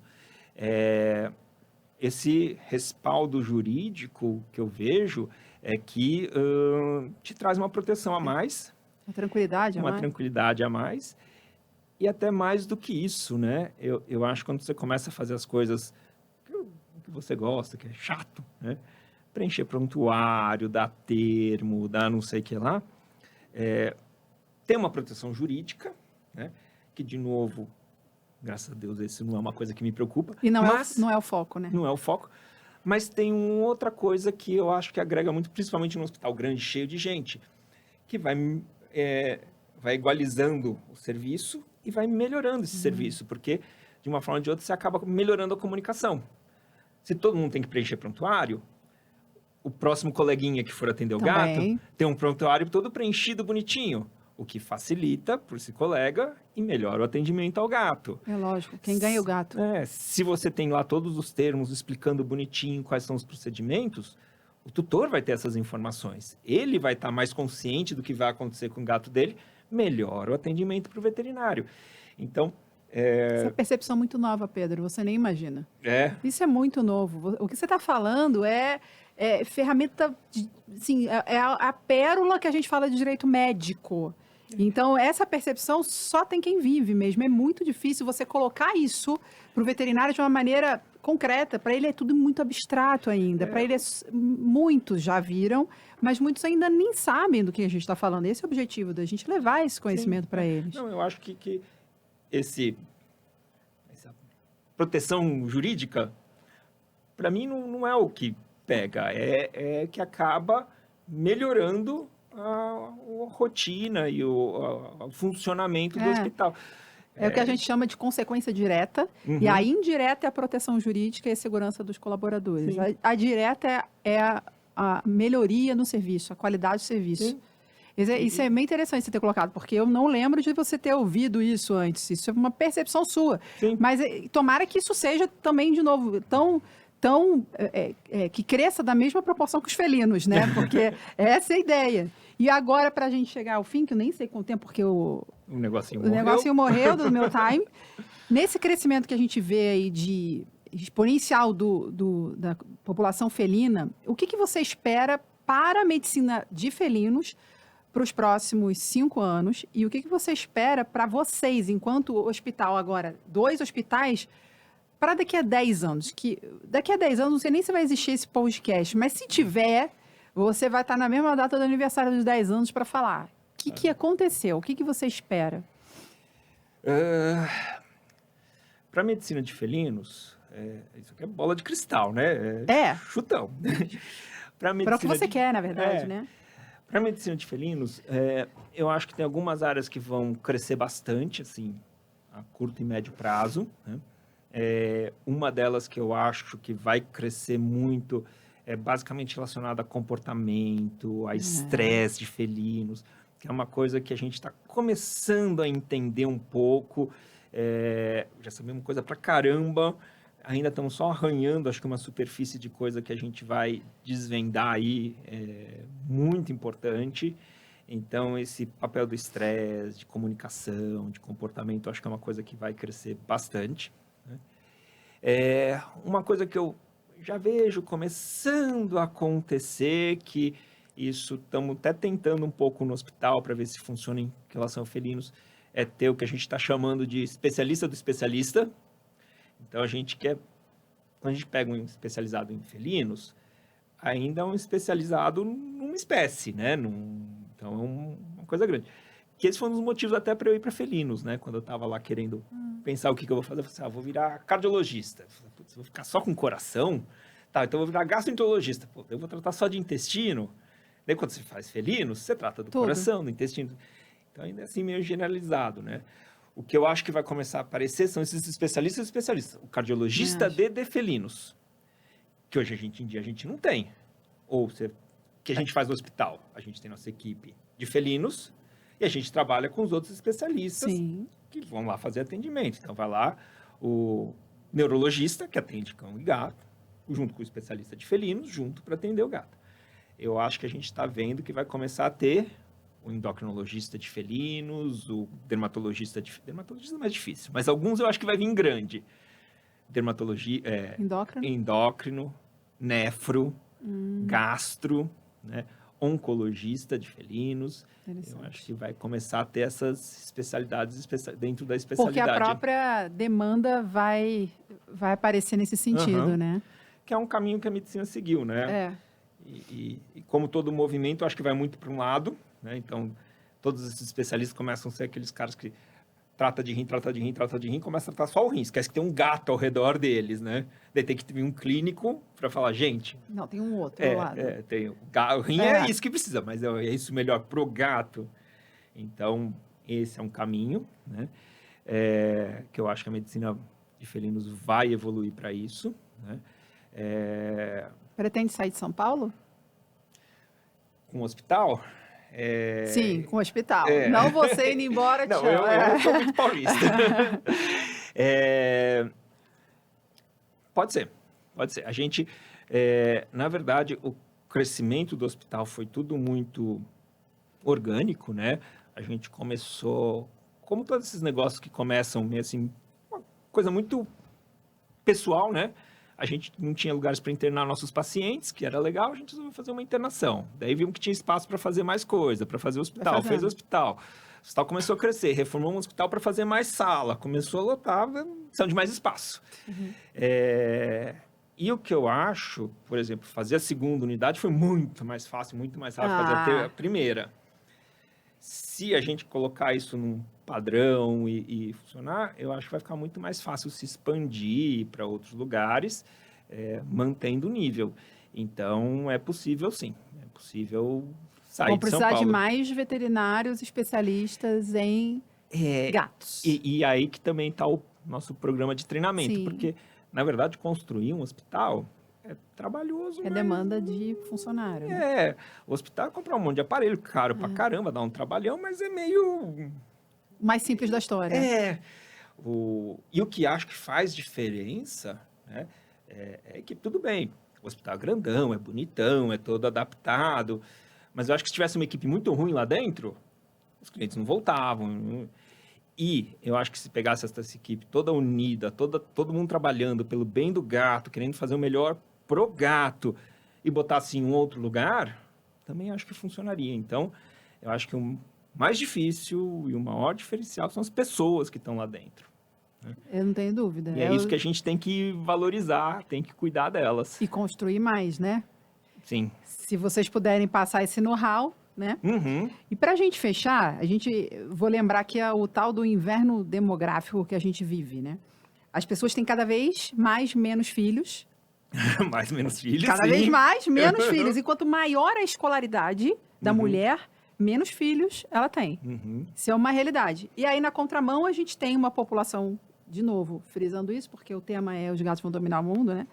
Esse respaldo jurídico que eu vejo é que te traz uma proteção a mais, A tranquilidade, uma né? tranquilidade a mais, e até mais do que isso, né? Eu acho que quando você começa a fazer as coisas que você gosta, que é chato, né? Preencher prontuário, dar termo, dar não sei o que lá, tem uma proteção jurídica, né? Que, de novo, graças a Deus, esse não é uma coisa que me preocupa. E não, mas não é o foco, né? não é o foco. Mas tem uma outra coisa que eu acho que agrega muito, principalmente num hospital grande, cheio de gente, que vai igualizando o serviço e vai melhorando esse serviço, porque, de uma forma ou de outra, você acaba melhorando a comunicação. Se todo mundo tem que preencher prontuário, o próximo coleguinha que for atender o Também. gato tem um prontuário todo preenchido, bonitinho, o que facilita para esse colega e melhora o atendimento ao gato. É lógico, quem ganha é o gato. Se você tem lá todos os termos explicando bonitinho quais são os procedimentos, o tutor vai ter essas informações. Ele vai estar mais consciente do que vai acontecer com o gato dele, melhora o atendimento para o veterinário. Então, Essa percepção muito nova, Pedro, você nem imagina. Isso é muito novo. O que você está falando é ferramenta, assim, é a pérola que a gente fala de direito médico. Então, essa percepção só tem quem vive mesmo. É muito difícil você colocar isso para o veterinário de uma maneira concreta. Para ele é tudo muito abstrato ainda. Para ele, muitos já viram, mas muitos ainda nem sabem do que a gente está falando. Esse é o objetivo da gente levar esse conhecimento para eles. Não, eu acho que essa proteção jurídica, para mim, não é o que pega. É que acaba melhorando a rotina e o funcionamento do hospital. É o que a gente chama de consequência direta, e a indireta é a proteção jurídica e a segurança dos colaboradores. A direta é a melhoria no serviço, a qualidade do serviço. Isso é bem interessante você ter colocado, porque eu não lembro de você ter ouvido isso antes. Isso é uma percepção sua. Mas tomara que isso seja também, de novo, que cresça da mesma proporção que os felinos, né? Porque essa é a ideia. E agora, para a gente chegar ao fim, que eu nem sei quanto tempo, porque o negocinho morreu do meu time. Nesse crescimento que a gente vê aí de exponencial da população felina, o que você espera para a medicina de felinos para os próximos 5 anos? E o que você espera para vocês, enquanto hospital agora, 2 hospitais, para daqui a 10 anos? Que daqui a 10 anos, não sei nem se vai existir esse podcast, mas se tiver, você vai estar na mesma data do aniversário dos 10 anos para falar. O que aconteceu? O que você espera? Para a medicina de felinos, isso aqui é bola de cristal, né? Chutão. Para o que você quer, na verdade, né? Para a medicina de felinos, eu acho que tem algumas áreas que vão crescer bastante, assim, a curto e médio prazo, né? Uma delas que eu acho que vai crescer muito é basicamente relacionada a comportamento, a estresse de felinos, que é uma coisa que a gente está começando a entender um pouco. Já sabemos coisa pra caramba, ainda estamos só arranhando, acho que uma superfície de coisa que a gente vai desvendar aí, muito importante. Então, esse papel do estresse, de comunicação, de comportamento, acho que é uma coisa que vai crescer bastante, né? Uma coisa que eu já vejo começando a acontecer, que isso estamos até tentando um pouco no hospital para ver se funciona em relação a felinos, é ter o que a gente está chamando de especialista do especialista. Então, quando a gente pega um especializado em felinos, ainda é um especializado numa espécie, né? Então, é uma coisa grande. Que esse foi um dos motivos até para eu ir para felinos, né? Quando eu estava lá querendo pensar o que eu vou fazer, eu falei assim, vou virar cardiologista. Putz, vou ficar só com coração? Tá, então eu vou virar gastroenterologista. Pô, eu vou tratar só de intestino. Daí, quando você faz felinos, você trata do coração, do intestino. Então, ainda é assim, meio generalizado, né? O que eu acho que vai começar a aparecer são esses especialistas. O cardiologista de felinos, que hoje em dia a gente não tem. Que a gente faz no hospital. A gente tem nossa equipe de felinos e a gente trabalha com os outros especialistas que vão lá fazer atendimento. Então, vai lá o neurologista, que atende cão e gato, junto com o especialista de felinos, junto para atender o gato. Eu acho que a gente está vendo que vai começar a ter o endocrinologista de felinos, o dermatologista é mais difícil, mas alguns eu acho que vai vir grande. Dermatologia, endócrino, nefro, gastro, né? Oncologista de felinos. Eu acho que vai começar a ter essas especialidades dentro da especialidade. Porque a própria demanda vai aparecer nesse sentido, né? Que é um caminho que a medicina seguiu, né? E como todo movimento, acho que vai muito para um lado, né? Então, todos esses especialistas começam a ser aqueles caras que trata de rim, começa a tratar só o rim. Esquece que tem um gato ao redor deles, né? Daí tem que ter um clínico para falar, gente... Não, tem um outro lado. O rim é isso que precisa, mas é isso melhor pro gato. Então, esse é um caminho, né? Que eu acho que a medicina de felinos vai evoluir para isso, né? Pretende sair de São Paulo? Com o hospital? Sim, com o hospital. Não você indo embora, não, eu sou muito paulista. Pode ser. A gente, na verdade, o crescimento do hospital foi tudo muito orgânico, né? A gente começou, como todos esses negócios que começam meio assim, uma coisa muito pessoal, né? A gente não tinha lugares para internar nossos pacientes, que era legal, a gente resolveu fazer uma internação. Daí vimos que tinha espaço para fazer mais coisa, para fazer o hospital, fez o hospital. O hospital começou a crescer, reformou um hospital para fazer mais sala, começou a lotar, precisando de mais espaço. E o que eu acho, por exemplo, fazer a segunda unidade foi muito mais fácil, muito mais rápido fazer a primeira. Se a gente colocar isso num padrão e funcionar, eu acho que vai ficar muito mais fácil se expandir para outros lugares, mantendo o nível. Então, é possível sim. É possível sair de São Paulo. Vão precisar de mais veterinários especialistas em gatos. E aí que também está o nosso programa de treinamento. Sim. Porque, na verdade, construir um hospital é trabalhoso. Demanda de funcionário. Né? O hospital é comprar um monte de aparelho caro pra caramba, dá um trabalhão, mas é meio... mais simples da história. E o que acho que faz diferença, né, é que tudo bem, o hospital é grandão, é bonitão, é todo adaptado, mas eu acho que se tivesse uma equipe muito ruim lá dentro, os clientes não voltavam. E eu acho que se pegasse essa equipe toda unida, todo mundo trabalhando pelo bem do gato, querendo fazer o melhor pro gato, e botasse em um outro lugar, também acho que funcionaria. Então, eu acho que o mais difícil e o maior diferencial são as pessoas que estão lá dentro. Né? Eu não tenho dúvida. E é isso que a gente tem que valorizar, tem que cuidar delas. E construir mais, né? Sim. Se vocês puderem passar esse know-how, né? E para a gente fechar, vou lembrar que é o tal do inverno demográfico que a gente vive, né? As pessoas têm cada vez menos filhos. Menos filhos, cada vez mais, menos filhos. E quanto maior a escolaridade da mulher, menos filhos ela tem. Isso é uma realidade. E aí, na contramão, a gente tem uma população de novo, frisando isso, porque o tema é Os Gatos Vão Dominar o Mundo, né?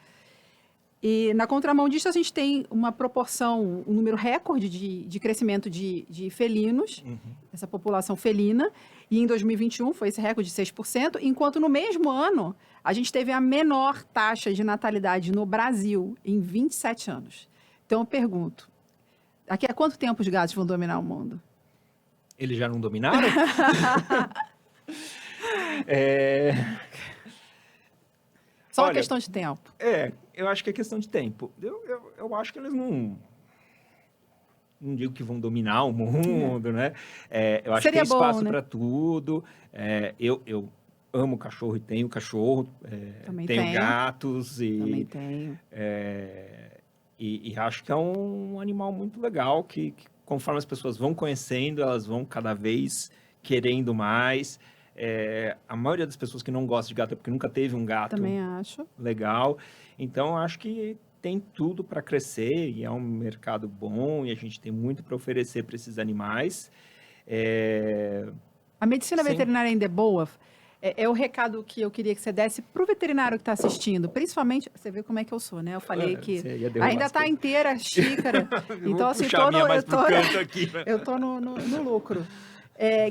E na contramão disso, a gente tem uma proporção, um número recorde de crescimento de felinos, essa população felina, e em 2021 foi esse recorde de 6%, enquanto no mesmo ano a gente teve a menor taxa de natalidade no Brasil em 27 anos. Então eu pergunto, daqui a quanto tempo os gatos vão dominar o mundo? Eles já não dominaram? Só uma Olha, questão de tempo. Eu acho que é questão de tempo. Eu acho que eles não digo que vão dominar o mundo, né? Eu acho que tem espaço para tudo. Eu amo cachorro e tenho cachorro. Tenho gatos. Também tenho. E acho que é um animal muito legal que conforme as pessoas vão conhecendo, elas vão cada vez querendo mais. A maioria das pessoas que não gostam de gato é porque nunca teve um gato também acho legal. Então, acho que tem tudo para crescer e é um mercado bom e a gente tem muito para oferecer para esses animais. A medicina veterinária ainda é boa? É o recado que eu queria que você desse para o veterinário que está assistindo, principalmente, você vê como é que eu sou, né? Eu falei que ainda está inteira a xícara, então assim, eu tô no lucro.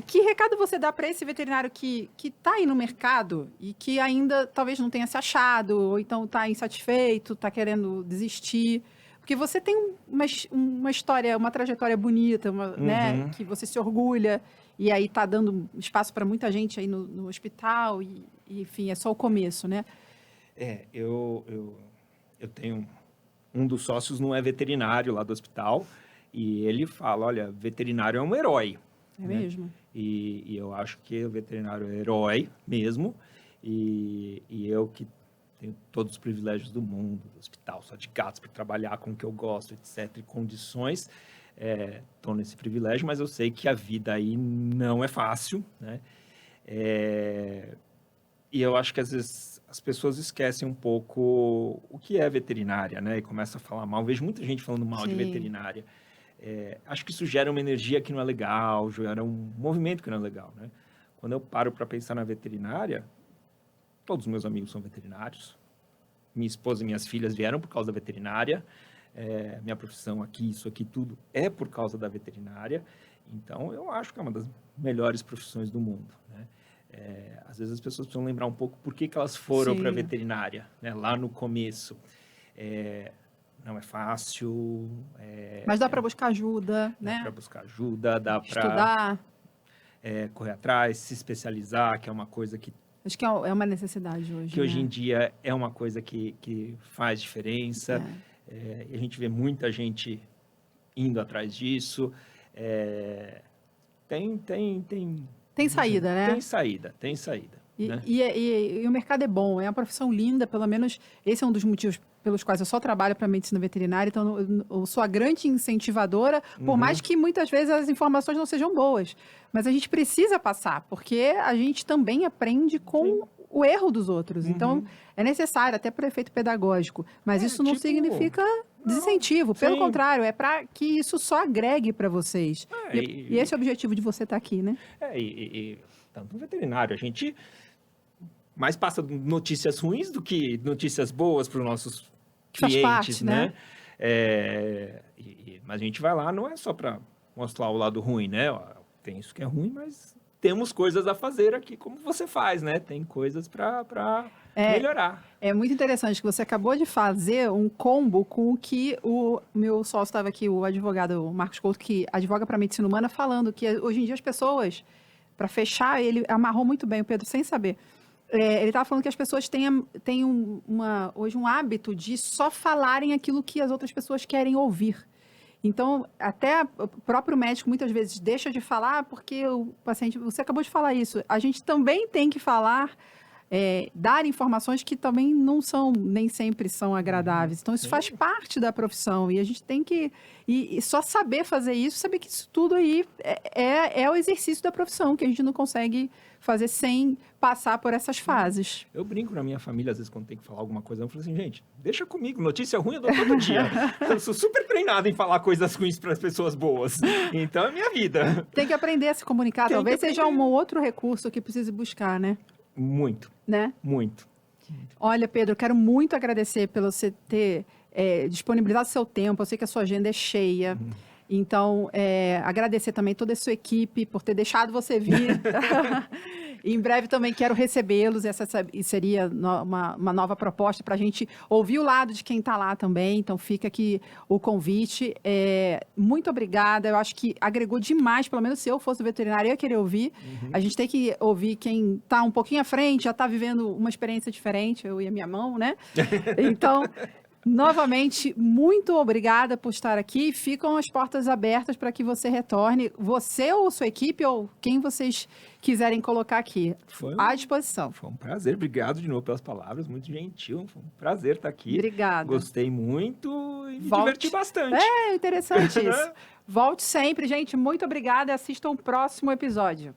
Que recado você dá para esse veterinário que está aí no mercado e que ainda talvez não tenha se achado, ou então está insatisfeito, está querendo desistir? Porque você tem uma história, uma trajetória bonita, né, que você se orgulha, e aí está dando espaço para muita gente aí no hospital, e enfim, é só o começo, né? Eu tenho... Um dos sócios não é veterinário lá do hospital, e ele fala, olha, veterinário é um herói. É mesmo? E eu acho que o veterinário é herói mesmo, e eu que tenho todos os privilégios do mundo, do hospital, só de gatos, para trabalhar com o que eu gosto, etc., e condições, estou nesse privilégio, mas eu sei que a vida aí não é fácil, né? E eu acho que às vezes as pessoas esquecem um pouco o que é veterinária, né? E começam a falar mal. Eu vejo muita gente falando mal de veterinária. Acho que isso gera uma energia que não é legal, gera um movimento que não é legal, né? Quando eu paro para pensar na veterinária, todos os meus amigos são veterinários. Minha esposa e minhas filhas vieram por causa da veterinária. Minha profissão aqui, isso aqui, tudo é por causa da veterinária. Então, eu acho que é uma das melhores profissões do mundo, né? Às vezes as pessoas precisam lembrar um pouco por que elas foram para a veterinária, né? Lá no começo. Não é fácil. Mas dá para buscar ajuda, né? Dá para buscar ajuda, dá para estudar, correr atrás, se especializar, que é uma coisa que... Acho que é uma necessidade hoje. Que hoje em dia é uma coisa que faz diferença. E a gente vê muita gente indo atrás disso. Tem saída, né? Tem saída. Né? E o mercado é bom, é uma profissão linda, pelo menos esse é um dos motivos pelos quais eu só trabalho para a medicina veterinária, então eu sou a grande incentivadora, por mais que muitas vezes as informações não sejam boas. Mas a gente precisa passar, porque a gente também aprende com o erro dos outros. Então, é necessário, até por efeito pedagógico. Mas isso não significa desincentivo. Pelo contrário, é para que isso só agregue para vocês. E esse é o objetivo de você estar aqui, né? Tanto no veterinário, a gente mais passa notícias ruins do que notícias boas para os nossos clientes, parte, né? Mas a gente vai lá, não é só para mostrar o lado ruim, né? Tem isso que é ruim, mas temos coisas a fazer aqui, como você faz, né? Tem coisas para melhorar. É muito interessante que você acabou de fazer um combo com o que o meu sócio estava aqui, o advogado Marcos Couto, que advoga para a medicina humana, falando que hoje em dia as pessoas, para fechar, ele amarrou muito bem o Pedro, sem saber. Ele estava falando que as pessoas têm hoje um hábito de só falarem aquilo que as outras pessoas querem ouvir. Então, até o próprio médico muitas vezes deixa de falar porque o paciente... Você acabou de falar isso. A gente também tem que falar, dar informações que também nem sempre são agradáveis. Então, isso faz parte da profissão e a gente tem que... E só saber fazer isso, saber que isso tudo aí é o exercício da profissão, que a gente não consegue fazer sem passar por essas fases. Eu brinco na minha família, às vezes, quando tem que falar alguma coisa, eu falo assim, gente, deixa comigo, notícia ruim eu dou todo dia. Eu sou super treinado em falar coisas ruins para as pessoas boas. Então, é minha vida. Tem que aprender a se comunicar. Talvez seja um outro recurso que precise buscar, né? Muito. né? Muito. Olha, Pedro, eu quero muito agradecer pelo você ter disponibilizado seu tempo. Eu sei que a sua agenda é cheia. Então, agradecer também toda a sua equipe por ter deixado você vir. Em breve também quero recebê-los. Essa seria uma nova proposta para a gente ouvir o lado de quem está lá também. Então, fica aqui o convite. Muito obrigada. Eu acho que agregou demais. Pelo menos se eu fosse do veterinário, eu ia querer ouvir. A gente tem que ouvir quem está um pouquinho à frente, já está vivendo uma experiência diferente. Eu e a minha mão, né? Então... Novamente, muito obrigada por estar aqui. Ficam as portas abertas para que você retorne. Você ou sua equipe, ou quem vocês quiserem colocar aqui. À disposição. Foi um prazer. Obrigado de novo pelas palavras. Muito gentil. Foi um prazer estar aqui. Obrigada. Gostei muito e me diverti bastante. Interessante isso. Volte sempre, gente. Muito obrigada e assistam o próximo episódio.